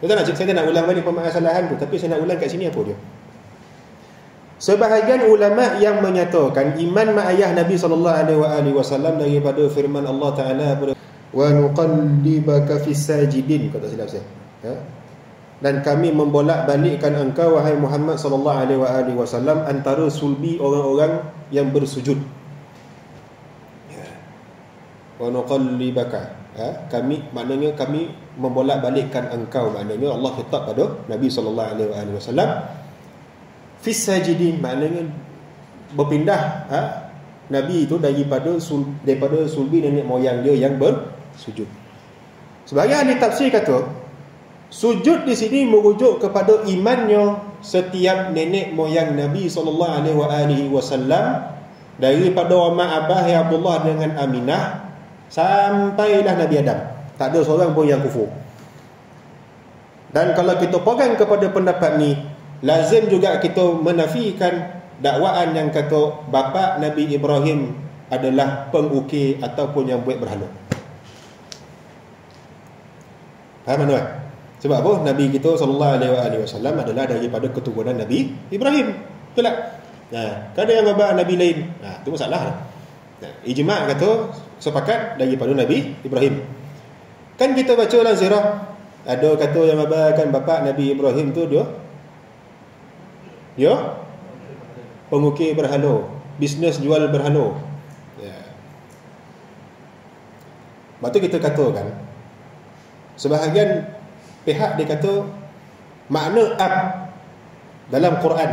Saya tak nak ulang balik permasalahan tu, tapi saya nak ulang kat sini apa dia. Sebahagian ulama yang menyatakan iman mak ayah Nabi SAW daripada firman Allah Ta'ala wa nuqallibaka fis sajidin, kata silap saya. Dan kami membolak-balikkan engkau wahai Muhammad SAW antara sulbi orang-orang yang bersujud. Wa nuqallibaka, kami maknanya kami membolak-balikkan engkau, maknanya Allah khitab pada Nabi SAW. Fis sajidin maknanya berpindah Nabi itu daripada sulbi nenek moyang dia yang bersujud. Sebagian ahli tafsir kata sujud di sini merujuk kepada imannya setiap nenek moyang Nabi SAW daripada mak abah Abdullah dengan Aminah sampailah Nabi Adam. Tak ada seorang pun yang kufur. Dan kalau kita pegang kepada pendapat ni, lazim juga kita menafikan dakwaan yang kata bapa Nabi Ibrahim adalah pengukir ataupun yang buat berhala. Faham tuan? Sebab apa? Nabi kita SAW adalah daripada keturunan Nabi Ibrahim. Betul tak? Kada yang bapa Nabi lain. Itu masalah. Ijma' kata sepakat daripada Nabi Ibrahim. Kan kita baca dalam sirah, ada kata yang membahakan bapa Nabi Ibrahim tu dia pengukir berhala, bisnes jual berhala. Lepas tu kita katakan sebahagian pihak dia kata makna ab dalam Quran,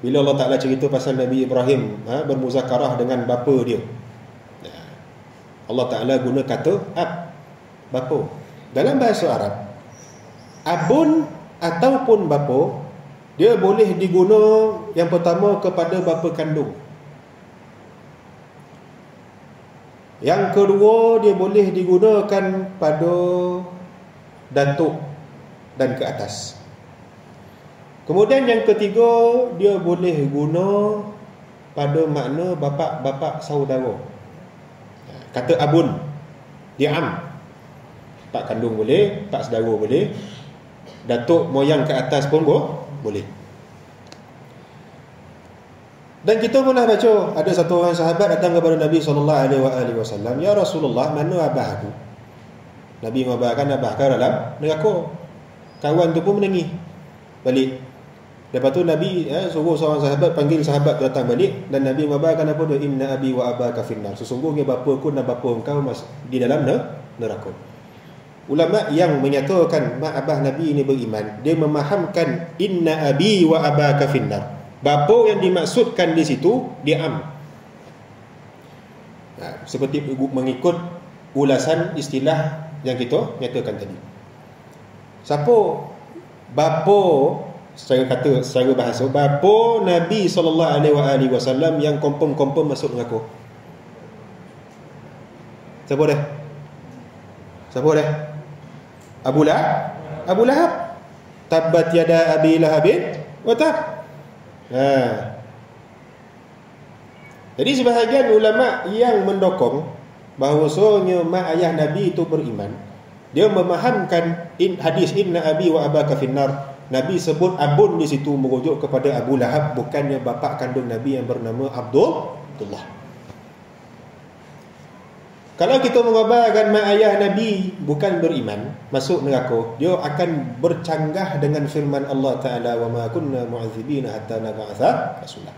bila Allah Ta'ala cerita pasal Nabi Ibrahim bermuzakarah dengan bapa dia, Allah Ta'ala guna kata ab, bapa. Dalam bahasa Arab, abun ataupun bapa, dia boleh diguna yang pertama kepada bapa kandung. Yang kedua, dia boleh digunakan pada datuk dan ke atas. Kemudian yang ketiga, dia boleh guna pada makna bapa saudara. Kata abun, dia am. Pak kandung boleh, pak saudara boleh, datuk moyang ke atas pun boleh. Dan kita pernah baca ada satu orang sahabat datang kepada Nabi SAW, "Ya Rasulullah, mana abah aku?" Nabi mengabarkan abah kau dalam neraka. Kawan tu pun menangis balik. Lepas tu Nabi suruh seorang sahabat panggil sahabat tu datang balik, dan Nabi mengabarkan apa tu? "Inna abi wa abaka finnar." Sesungguhnya bapa aku dan bapa engkau di dalam neraka. Ulama yang menyatakan mak abah Nabi ini beriman, dia memahamkan inna abi wa abaka finnar. Bapa yang dimaksudkan di situ dia am. Seperti mengikut ulasan istilah yang kita nyatakan tadi. Siapa bapa, secara bahasa, bapa Nabi SAW yang confirm masuk neraka? Siapa dah? Abu Lahab. Tabbat yada abi lahabin wa tab. Jadi sebahagian ulama yang mendokong bahawasanya mak ayah Nabi itu beriman, dia memahamkan hadis inna abi wa abaka finnar. Nabi sebut abun di situ merujuk kepada Abu Lahab, bukannya bapa kandung Nabi yang bernama Abdullah. Kalau kita mengabarkan mak ayah Nabi bukan beriman, masuk neraka, dia akan bercanggah dengan firman Allah Ta'ala, "Wa ma kunna mu'adzibina hatta nab'atha rasulah."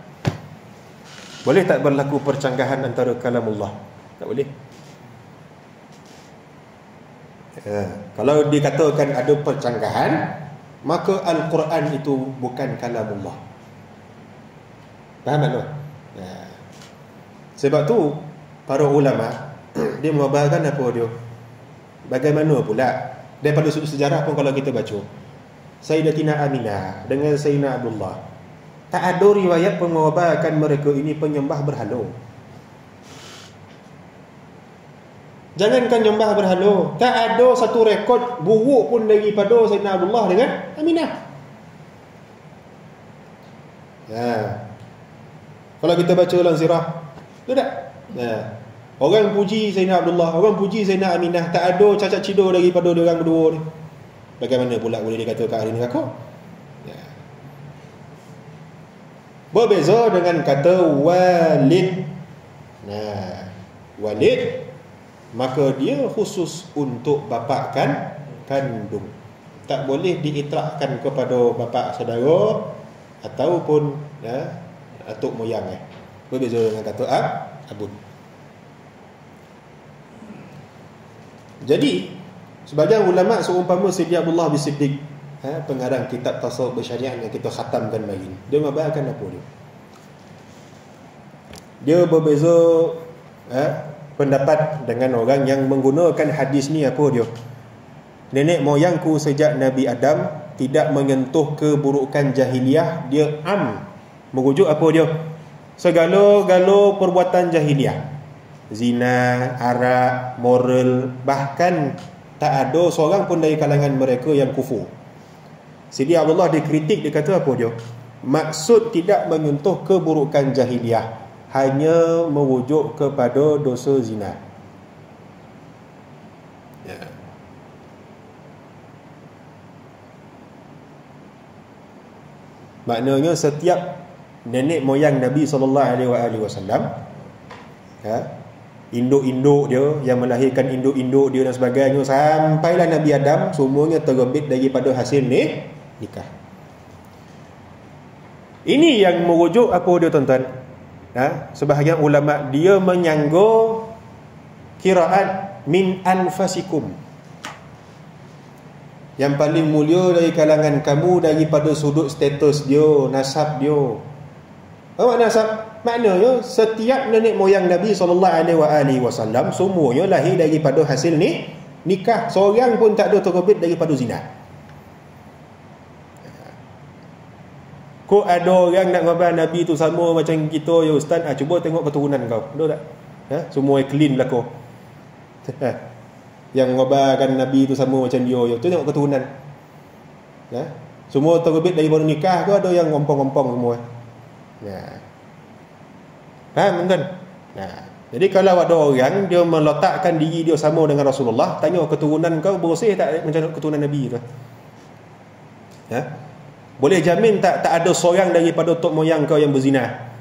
Boleh tak berlaku percanggahan antara kalamullah? Tak boleh. Kalau dikatakan ada percanggahan, maka Al-Quran itu bukan kalamullah. Faham tak? Sebab tu para ulama dia mengabarkan apa dia? Bagaimana pula daripada sudut sejarah pun kalau kita baca, Sayyidatina Aminah dengan Sayyidina Abdullah, tak ada riwayat pun mengabarkan mereka ini penyembah berhala. Jangankan nyembah berhala, tak ada satu rekod buruk pun daripada Sayyidina Abdullah dengan Aminah. Kalau kita baca dalam sirah, tu tak? Orang puji Sayyidina Abdullah, orang puji Sayyidina Aminah, tak ada cacat cidor daripada diorang berdua ni. Bagaimana pula boleh dikatakan ahli neraka? Berbeza dengan kata walid. Walid, maka dia khusus untuk bapa kandung. Tak boleh diitlakkan kepada bapa saudara ataupun atuk moyang. Berbeza dengan kata abun. Jadi sebagian ulama seumpama Sayyidi Abdullah bin Siddiq, pengarang kitab tasawuf bersyariah yang kita khatamkan lagi, dia mengabarkan apa dia? Dia berbeza pendapat dengan orang yang menggunakan hadis ni. Apa dia? Nenek moyangku sejak Nabi Adam tidak menyentuh keburukan jahiliah. Dia merujuk apa dia? Segala-gala perbuatan jahiliah, zina, arak, moral, bahkan tak ada seorang pun dari kalangan mereka yang kufur. Sayyidi Abdullah dikritik, dia kata apa dia? Maksud tidak menyentuh keburukan jahiliah hanya merujuk kepada dosa zina. Maknanya setiap nenek moyang Nabi SAW, induk-induk dia yang melahirkan induk-induk dia dan sebagainya, sampailah Nabi Adam, semuanya terbit daripada hasil nikah. Ini yang merujuk apa dia, tuan-tuan? Sebahagian ulama dia menyanggur qiraat min anfasikum, yang paling mulia dari kalangan kamu daripada sudut status dia, nasab dia. Apa nasab? Maknanya setiap nenek moyang Nabi SAW semuanya lahir daripada hasil nikah. Seorang pun tak ada terbit daripada zina. Kok ada orang nak ngabar Nabi tu sama macam kita, ya ustaz, cuba tengok keturunan kau, ada tak? Semua clean belaka. Yang ngabarkan Nabi tu sama macam dia, ya tu tengok keturunan. Semua terbit daripada nikah ke ada yang ngompong-ngompong semua? Faham, tuan? Jadi kalau ada orang dia meletakkan diri dia sama dengan Rasulullah, tanya keturunan kau bersih tak macam keturunan Nabi tu? Boleh jamin tak ada seorang daripada tok moyang kau yang berzina?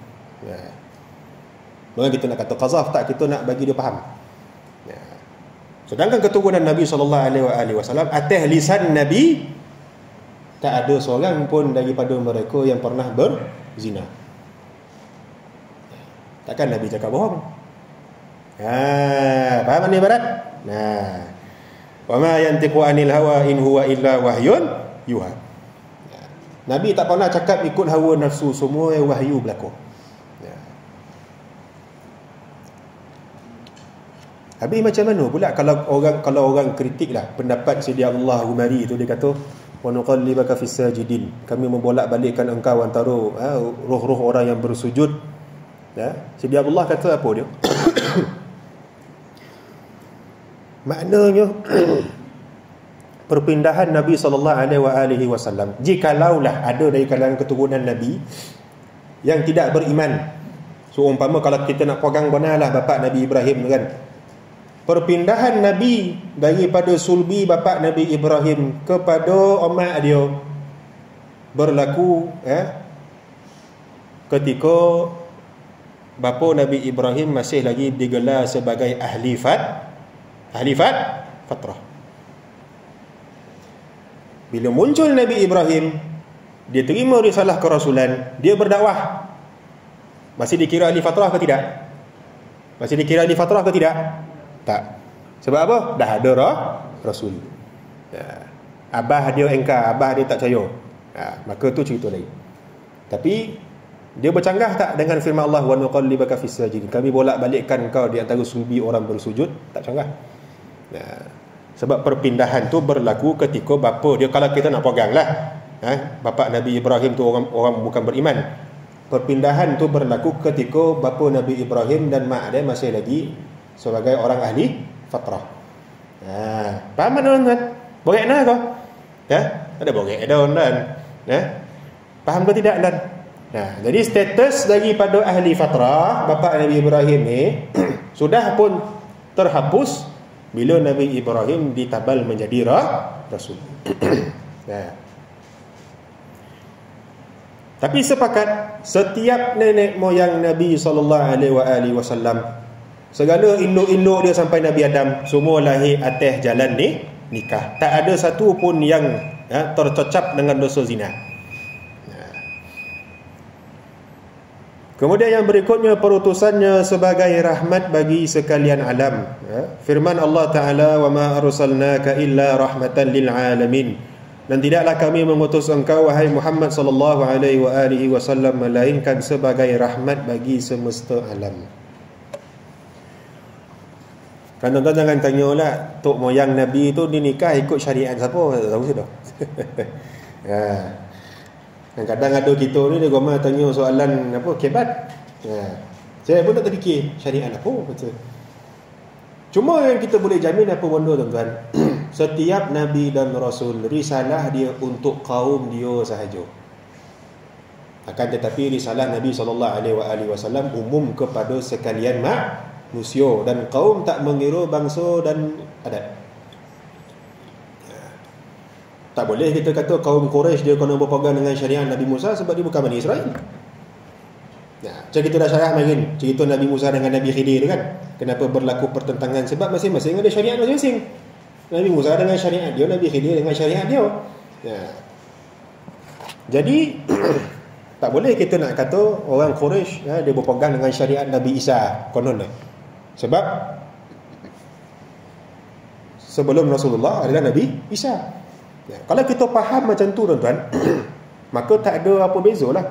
Bukan kita nak kata qazaf, tak, kita nak bagi dia faham. Sedangkan keturunan Nabi SAW atas lisan Nabi, tak ada seorang pun daripada mereka yang pernah berzina. Takkan Nabi cakap bohong? Faham ni ibarat? Wa ma yantiqu anil hawa in huwa illa wahyun yuha. Nabi tak pernah cakap ikut hawa nafsu, semua wahyu berlaku. Habis macam mana pula kalau orang kritik lah pendapat Sidi Abdullah Humari tu, dia kata wa nuqallibaka fis sajidin, kami membolak-balikkan engkau antara roh-roh orang yang bersujud. Sidi Abdullah kata apa dia? Maknanya perpindahan Nabi SAW, jikalaulah ada dari kalangan keturunan Nabi yang tidak beriman, so umpama kalau kita nak pegang benarlah bapak Nabi Ibrahim kan, perpindahan Nabi daripada sulbi bapak Nabi Ibrahim kepada umat dia berlaku ketika bapa Nabi Ibrahim masih lagi digelar sebagai ahli fatrah. Bila muncul Nabi Ibrahim, dia terima risalah kerasulan, dia berdakwah, masih dikira ahli fatrah ke tidak? Masih dikira ahli fatrah ke tidak? Tak. Sebab apa? Dah ada rasul. Abah dia engkar, abah dia tak percaya. Maka tu cerita lain. Tapi dia bercanggah tak dengan firman Allah wa nuqallibaka fis sajidin, kami bolak-balikkan kau di antara sulbi orang bersujud? Tak canggah. Sebab perpindahan tu berlaku ketika bapa dia, kalau kita nak pegang lah, bapa Nabi Ibrahim tu orang bukan beriman. Perpindahan tu berlaku ketika bapa Nabi Ibrahim dan mak dia masih lagi sebagai orang ahli fatrah. Faham tak tuan-tuan? Borek nak kau? Ada borek daun dan faham ke tidak dan? Jadi status daripada ahli fatrah bapa Nabi Ibrahim ni sudah pun terhapus bila Nabi Ibrahim ditabal menjadi rasul. Tapi sepakat setiap nenek moyang Nabi SAW, segala induk-induk dia sampai Nabi Adam, semua lahir atas jalan ni nikah. Tak ada satu pun yang tercecap dengan dosa zina. Kemudian yang berikutnya, perutusannya sebagai rahmat bagi sekalian alam. Firman Allah Ta'ala, wa ma arsalnaka illa rahmatan lil alamin, dan tidaklah kami mengutus engkau wahai Muhammad sallallahu alaihi wasallam melainkan sebagai rahmat bagi semesta alam. Kan tuan-tuan jangan tanyalah tok moyang Nabi tu dinikah ikut syariat siapa, tak tahu sudah. Kadang ada kita ni dia gomel tanya soalan apa kebat. Saya pun tak terfikir syariat apa betul. Cuma yang kita boleh jamin apa benda tuan-tuan, setiap nabi dan rasul risalah dia untuk kaum dia sahaja. Akan tetapi risalah Nabi SAW umum kepada sekalian manusia, dan kaum tak mengira bangsa dan adat. Tak boleh kita kata kaum Quraisy dia kena berpegang dengan syariat Nabi Musa sebab dia bukan Bani Israel. Macam kita dah syarah makin cerita Nabi Musa dengan Nabi Khidir kan, kenapa berlaku pertentangan, sebab masing-masing ada syariat masing-masing. Nabi Musa dengan syariat dia, Nabi Khidir dengan syariat dia. Jadi tak boleh kita nak kata orang Quraisy dia berpegang dengan syariat Nabi Isa konon. Sebab sebelum Rasulullah adalah Nabi Isa. Kalau kita faham macam tu tuan-tuan, maka tak ada apa bezalah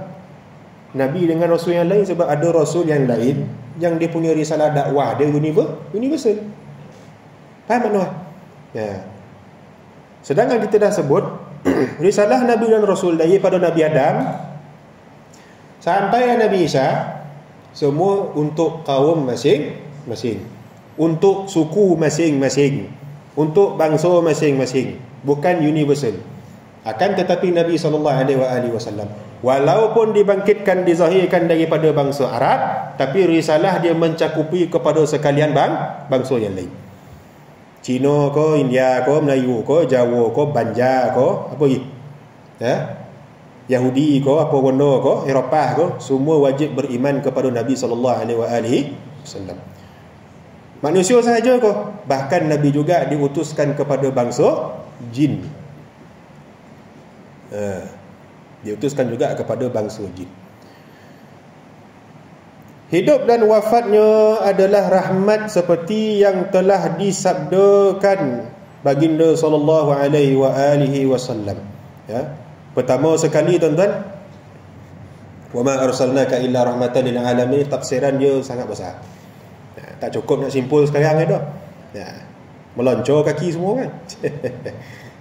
Nabi dengan Rasul yang lain, sebab ada Rasul yang lain yang dia punya risalah dakwah dia universal. Faham tak? Sedangkan kita dah sebut risalah Nabi dan Rasul daripada Nabi Adam sampai Nabi Isa, semua untuk kaum masing-masing, untuk suku masing-masing, untuk bangsa masing-masing, bukan universal. Akan tetapi Nabi SAW walaupun dibangkitkan, dizahirkan daripada bangsa Arab, tapi risalah dia mencakupi kepada sekalian bangsa yang lain. Cina ko, India ko, Melayu ko, Jawa ko, Banjar ko, apa lagi? Yahudi ko, apa benda ko, Eropah ko, semua wajib beriman kepada Nabi SAW. Manusia sahaja ko, bahkan Nabi juga diutuskan kepada bangsa jin. Diutuskan juga kepada bangsa jin. Hidup dan wafatnya adalah rahmat seperti yang telah disabdakan baginda sallallahu alaihi wasallam. Ya. Pertama sekali tuan-tuan, wa ma arsalnaka illa rahmatan lil alamin, tafsiran dia sangat besar. Ya, tak cukup nak simpul sekarang dah. Ya. Meloncor kaki semua kan.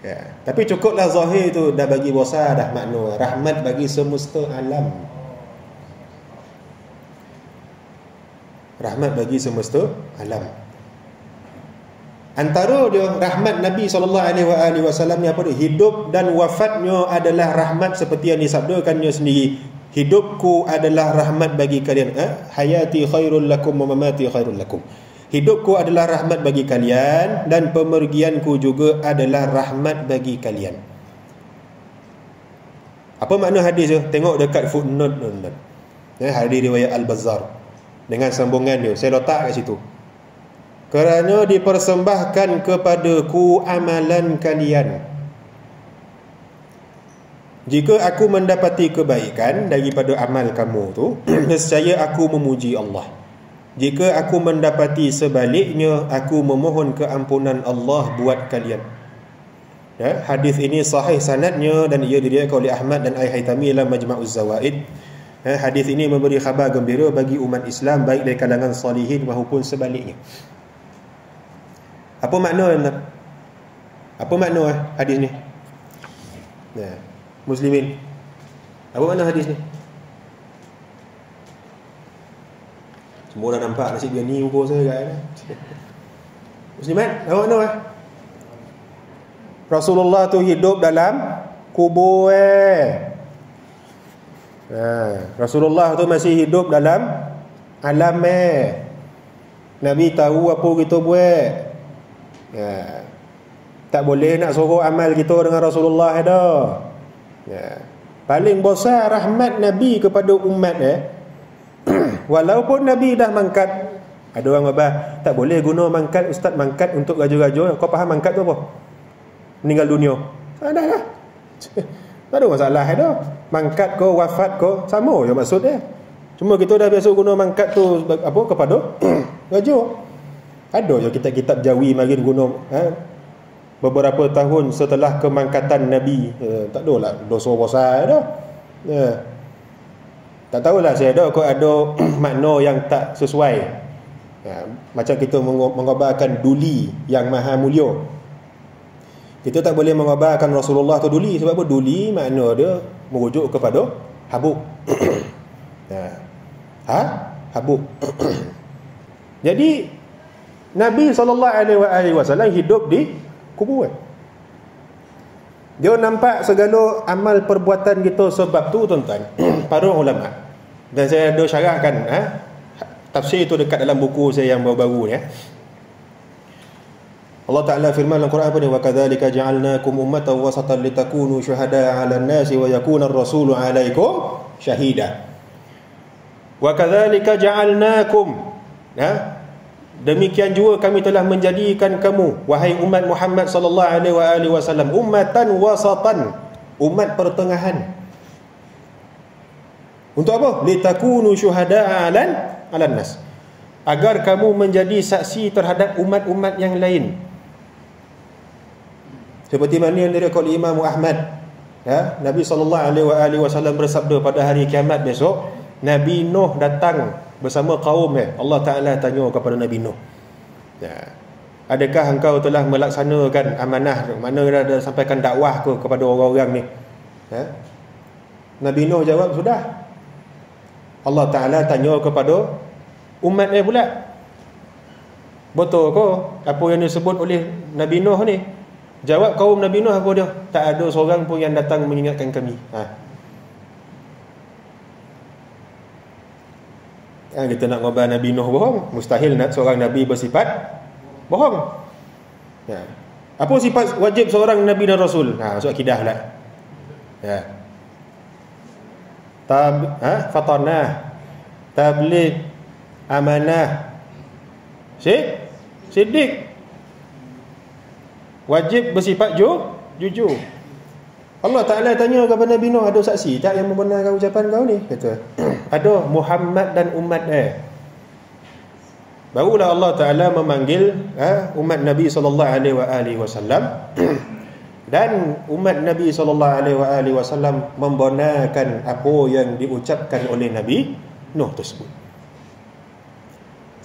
Ya. Tapi cukuplah zahir tu dah bagi besar dah makna rahmat bagi semesta alam. Rahmat bagi semesta alam. Antara dia rahmat Nabi SAW ni apa dia? Hidup dan wafatnya adalah rahmat seperti yang disabdakannya sendiri. Hidupku adalah rahmat bagi kalian. Hayati khairul lakum wa mamati khairul lakum. Hidupku adalah rahmat bagi kalian dan pemergianku juga adalah rahmat bagi kalian. Apa makna hadis tu? Tengok dekat footnote. Hadis riwayat Al-Bazzar dengan sambungan dia. Saya letak kat situ. Kerana dipersembahkan kepadaku amalan kalian. Jika aku mendapati kebaikan daripada amal kamu tu, nescaya aku memuji Allah. Jika aku mendapati sebaliknya, aku memohon keampunan Allah buat kalian. Ya, hadis ini sahih sanadnya dan ia diriwayatkan oleh Ahmad dan Al-Haythami dalam Majma'uz Zawaid. Hadis ini memberi khabar gembira bagi umat Islam baik dari kalangan salihin maupun sebaliknya. Apa makna? Apa makna hadis ni? Nah, muslimin. Apa makna hadis ni? Semua dah nampak nasib dia ni ukur saya kan. Muslimat, apa makna? Rasulullah tu hidup dalam kubur Rasulullah tu masih hidup dalam alam Nabi tahu apa kita buat. Tak boleh nak suruh amal kita dengan Rasulullah dah. Paling besar rahmat Nabi kepada umat walaupun Nabi dah mangkat. Ada orang kata tak boleh guna mangkat, ustaz mangkat untuk raja-raja. Kau faham mangkat tu apa? Meninggal dunia. Dah lah. Tak ada masalah dah. Mangkat ko, wafat ko, sama je maksud dia. Cuma kita dah biasa guna mangkat tu apa kepada raja. Ada je kitab-kitab Jawi mari guna beberapa tahun setelah kemangkatan Nabi. Tak ada lah dosa besar dah. Tak tahulah saya kau ada makna yang tak sesuai. Macam kita mengabarkan duli yang maha mulia. Kita tak boleh mengabarkan Rasulullah tu duli. Sebab apa? Duli makna dia merujuk kepada habuk. Habuk. Jadi Nabi SAW hidup di kubur. Dia nampak segala amal perbuatan kita sebab tu tuan-tuan. Para ulama. Dan saya ada syarahkan tafsir itu dekat dalam buku saya yang baru-baru ni. Allah Ta'ala firman dalam Quran apa ni? Wa kadzalika ja'alnakum ummatan wasatan litakunu syuhada'a 'alan nasi wa yakuna ar-rasulu 'alaikum syahida. Wa kadzalika ja'alnakum, demikian juga kami telah menjadikan kamu wahai umat Muhammad sallallahu alaihi wasallam ummatan wasatan, umat pertengahan. Untuk apa? Litakunu syuhada'a 'alan nas, agar kamu menjadi saksi terhadap umat-umat yang lain. Seperti mana yang diriwayatkan oleh Imam Ahmad, Nabi SAW bersabda pada hari kiamat besok, Nabi Nuh datang bersama kaum Allah Ta'ala tanya kepada Nabi Nuh, adakah engkau telah melaksanakan amanah, mana dah sampaikan dakwah kepada orang-orang ni? Nabi Nuh jawab, sudah. Allah Ta'ala tanya kepada umat pula, betul ke apa yang disebut oleh Nabi Nuh ni? Jawab kaum Nabi Nuh apa dia? Tak ada seorang pun yang datang mengingatkan kami. Kita nak ngobrol Nabi Nuh bohong. Mustahil nak seorang Nabi bersifat bohong. Apa sifat wajib seorang Nabi dan Rasul? Masuk akidah lah. Fatanah, tabligh, amanah, siddiq. Wajib bersifat jujur. Allah Ta'ala tanya kepada Nabi Nuh, ada saksi tak yang membenarkan ucapan kau ni? Kata, ada Muhammad dan umat Barulah Allah Ta'ala memanggil umat Nabi SAW dan umat Nabi SAW membenarkan apa yang diucapkan oleh Nabi Nuh tersebut.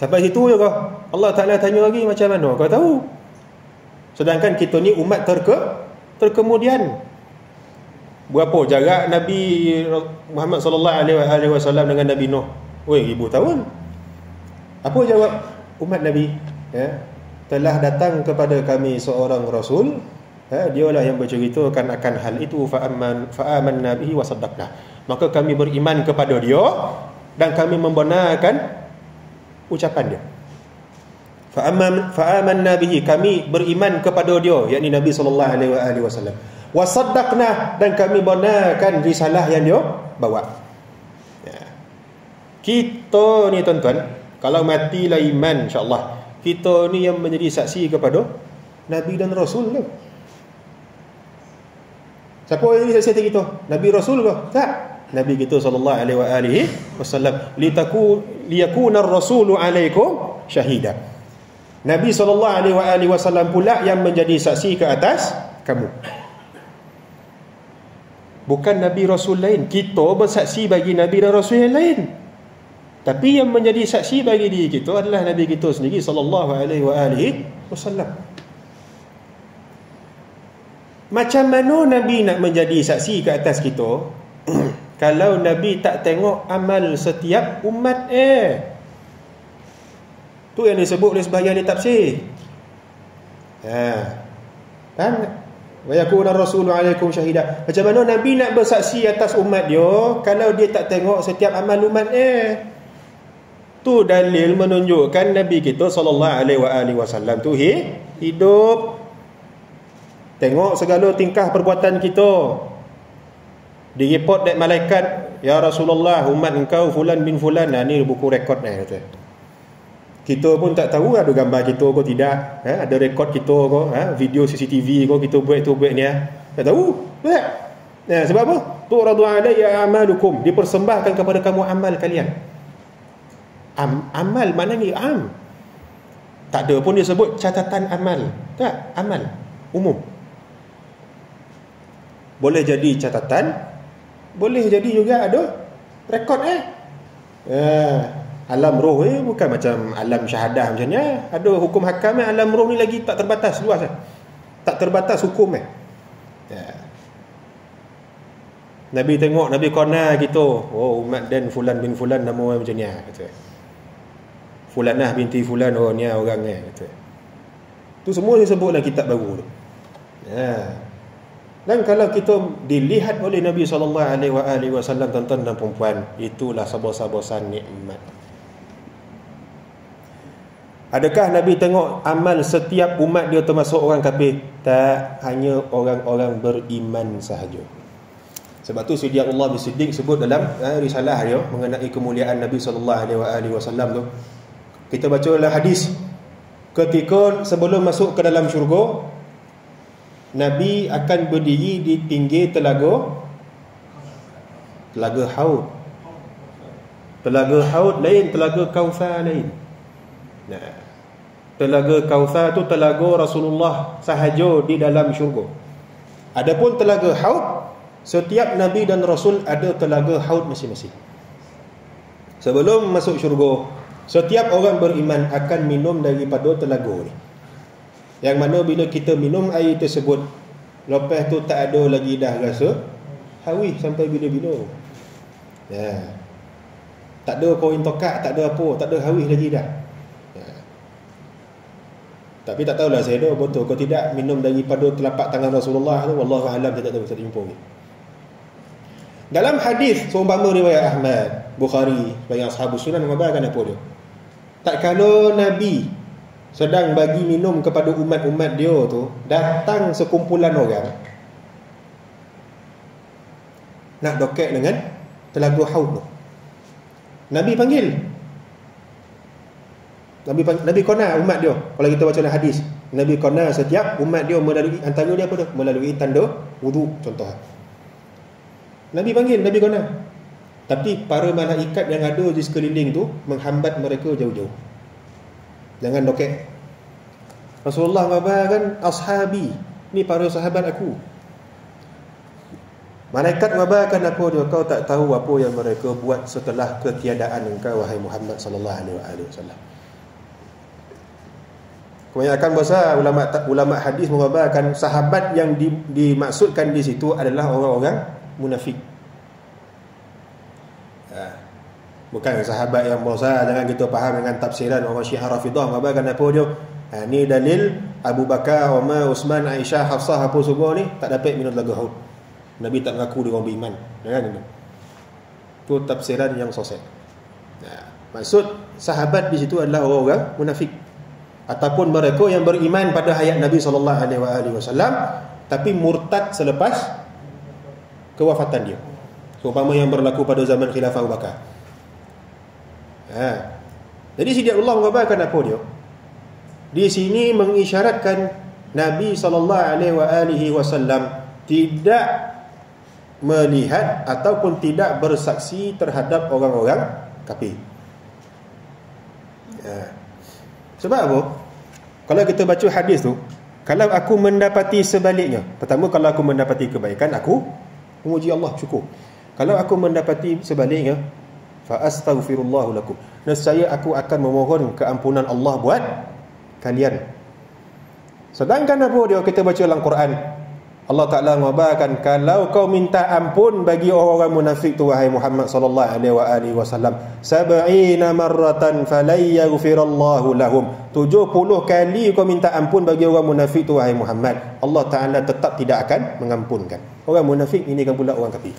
Sampai situ je kau. Allah Ta'ala tanya lagi, macam mana kau tahu? Sedangkan kita ni umat terkemudian. Berapa jarak Nabi Muhammad SAW dengan Nabi Nuh? 1000 tahun. Apa jawab umat Nabi? Telah datang kepada kami seorang Rasul, dialah yang berceritakan akan hal itu, fa'amanna bihi wa saddaqna. Maka kami beriman kepada dia dan kami membenarkan ucapan dia. Fa'amanna bihi, kami beriman kepada dia, yakni Nabi SAW. Wa saddaqna, dan kami benarkan risalah yang dia bawa. Kita ni tuan-tuan, kalau matilah iman, insya-Allah, kita ni yang menjadi saksi kepada Nabi dan Rasul tu. Siapa yang jadi saksi kita? Nabi Rasul ke? Tak. Nabi kita sallallahu alaihi wasallam, liyakuna ar-rasulu alaikum syahida. Nabi sallallahu alaihi wasallam pula yang menjadi saksi ke atas kamu. Bukan Nabi Rasul lain. Kita bersaksi bagi Nabi dan Rasul yang lain. Tapi yang menjadi saksi bagi diri kita adalah Nabi kita sendiri sallallahu alaihi wasallam. Macam mana Nabi nak menjadi saksi ke atas kita kalau Nabi tak tengok amal setiap umat? Tu yang disebut oleh sebahagian ahli tafsir. Kan? Wa yakuna ar-rasulu 'alaikum syahida. Macam mana Nabi nak bersaksi atas umat dia kalau dia tak tengok setiap amal umat? Tu dalil menunjukkan Nabi kita sallallahu alaihi wasallam tu hidup. Tengok segala tingkah perbuatan kita. Direport dekat malaikat, ya Rasulullah, umat engkau fulan bin fulan. Ni buku rekod ni kata. Kita pun tak tahu ada gambar kita ke tidak, ada rekod kita ke, video CCTV ke kita buat tu buat ni, tak tahu. Sebab apa? Tu'radu alayya a'malukum, dipersembahkan kepada kamu amal kalian. Amal maknanya tak ada pun disebut catatan amal. Tak, amal umum. Boleh jadi catatan, boleh jadi juga ada rekod. Alam roh bukan macam alam syahadah macam ni. Ada hukum hakam, alam roh ni lagi tak terbatas, luas. Tak terbatas hukum. Nabi tengok, Nabi kona gitu. Oh, umat dan fulan bin fulan nama orang macam ni kata. Fulanah binti fulan, oh ni orang ni kata. Tu semua disebut dalam kitab baru tu. Dan kalau kita dilihat oleh Nabi SAW, tuan-tuan dan perempuan, itulah sebesar-besar nikmat. Adakah Nabi tengok amal setiap umat dia termasuk orang kafir? Tak, hanya orang-orang beriman sahaja. Sebab tu Siddiqullah bin Siddiq sebut dalam risalah dia mengenai kemuliaan Nabi SAW tu. Kita baca dalam hadis, ketika sebelum masuk ke dalam syurga, Nabi akan berdiri di pinggir telaga Haud. Telaga Haud lain, telaga Kautsar lain. Telaga Kautsar tu telaga Rasulullah sahaja di dalam syurga. Adapun telaga Haud, setiap Nabi dan Rasul ada telaga Haud masing-masing. Sebelum masuk syurga, setiap orang beriman akan minum daripada telaga ni. Yang mana bila kita minum air tersebut, lepas tu tak ada lagi dah rasa haus sampai bila-bila. Tak ada koin tokak, tak ada apa, tak ada haus lagi dah. Tapi tak tahulah saya dah betul kau tidak minum daripada telapak tangan Rasulullah tu, wallahu alam, saya tak tahu, saya tak jumpa lagi. Dalam hadis seumpama riwayat Ahmad, Bukhari, banyak ashabus sunan mengabarkan apa dia? Tak kalau Nabi sedang bagi minum kepada umat-umat dia tu, datang sekumpulan orang nak dokek dengan telaga haud tu. Nabi panggil. Nabi kona umat dia. Kalau kita baca dalam hadis, Nabi kona setiap umat dia melalui, antara dia apa tu? Melalui tanda wudu contoh. Nabi panggil, Nabi kona. Tapi para malaikat yang ada di sekeliling tu menghambat mereka jauh-jauh. Jangan dokek. Rasulullah mengabarkan, ashabi, ni para sahabat aku. Malaikat mengabarkan apa dia? Kau tak tahu apa yang mereka buat setelah ketiadaan engkau, wahai Muhammad sallallahu alaihi wasallam. Kebanyakan besar ulama hadis mengabarkan sahabat yang dimaksudkan di situ adalah orang-orang munafik. Bukan sahabat yang besar. Jangan kita faham dengan tafsiran orang Syiah Rafidah mengabarkan apa dia. Ni dalil Abu Bakar, Umar, Uthman, Aisyah, Hafsah apa semua ni tak dapat minum telaga haud. Nabi tak mengaku dia orang beriman. Jangan itu. Itu tafsiran yang sesat. Maksud sahabat di situ adalah orang-orang munafik, ataupun mereka yang beriman pada hayat Nabi sallallahu alaihi wasallam tapi murtad selepas kewafatan dia. Seumpama yang berlaku pada zaman khilafah Abu Bakar. Jadi Sidi Allah mengabarkan apa dia? Di sini mengisyaratkan Nabi sallallahu alaihi wasallam tidak melihat ataupun tidak bersaksi terhadap orang-orang kafir. Sebab apa? Kalau kita baca hadis tu, kalau aku mendapati sebaliknya, pertama kalau aku mendapati kebaikan, aku memuji Allah, syukur. Kalau aku mendapati sebaliknya, fa astaghfirullah lakum, nescaya aku akan memohon keampunan Allah buat kalian. Sedangkan apa dia kita baca dalam Quran, Allah Ta'ala mengabarkan, kalau kau minta ampun bagi orang-orang munafik tu, wahai Muhammad sallallahu alaihi wasallam, 70 marratan falayyaghfirallahu lahum, 70 kali kau minta ampun bagi orang munafik tu, wahai Muhammad, Allah Ta'ala tetap tidak akan mengampunkan. Orang munafik ini kan pula orang kafir.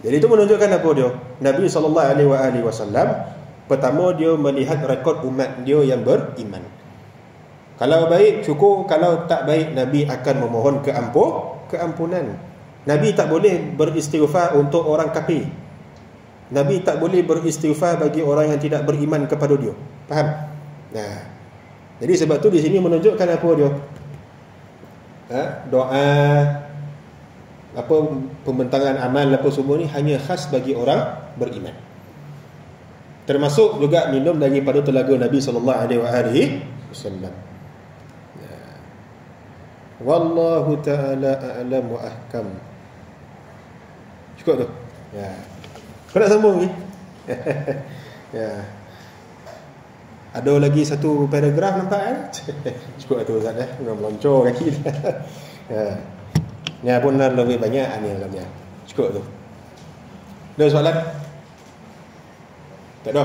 Jadi itu menunjukkan apa dia? Nabi sallallahu alaihi wasallam pertama dia melihat rekod umat dia yang beriman. Kalau baik syukur, kalau tak baik Nabi akan memohon keampunan. Nabi tak boleh beristighfar untuk orang kafir. Nabi tak boleh beristighfar bagi orang yang tidak beriman kepada dia. Faham? Nah. Jadi sebab tu di sini menunjukkan apa dia? Doa, apa pembentangan amal apa semua ni hanya khas bagi orang beriman. Termasuk juga minum daripada telaga Nabi sallallahu alaihi wasallam. Wallahu ta'ala a'lam wa ahkam. Cukup tu. Ya. Kau nak sambung lagi? Ya. Ada lagi satu paragraf nampak kan? Cukup tu Ustaz dah. Nak meloncor kaki dah. Ya. Ni pun lebih banyak ni dalamnya. Cukup tu. Ada soalan? Tak ada.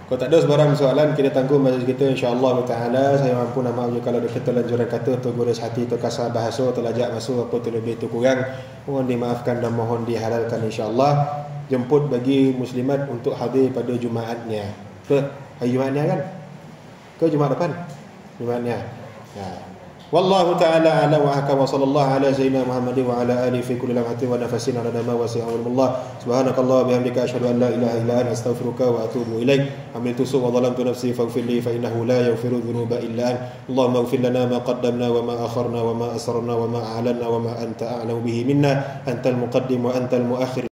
Kalau tak ada sebarang soalan, kita tangguh majlis kita insya-Allah taala. Saya mampu nak maaf kalau ada keterlanjuran kata, tergores hati, terkasar bahasa, terlajak masuk apa terlebih terkurang, mohon dimaafkan dan mohon dihalalkan insya-Allah. Jemput bagi muslimat untuk hadir pada Jumaatnya. Ke hari Jumaatnya kan? Ke Jumaat depan? Jumaatnya. Ya. Wallahu ta'ala a'lam wa ahkam, wa sallallahu ala sayyidina Muhammadin wa ala alihi fi kulli lamhatin wa nafasin ala ma wasi'a ilmullah. Subhanakallah bihamdika asyhadu an la ilaha illa anta astaghfiruka wa atubu ilaik. Amiltu su wa zalamtu nafsi faghfir li fa innahu la yaghfiru dhunuba illa anta. Allahumma ighfir lana ma qaddamna wa ma akharna wa ma asrarna wa ma a'lanna wa ma anta a'lamu bihi minna, antal muqaddim wa antal muakhir.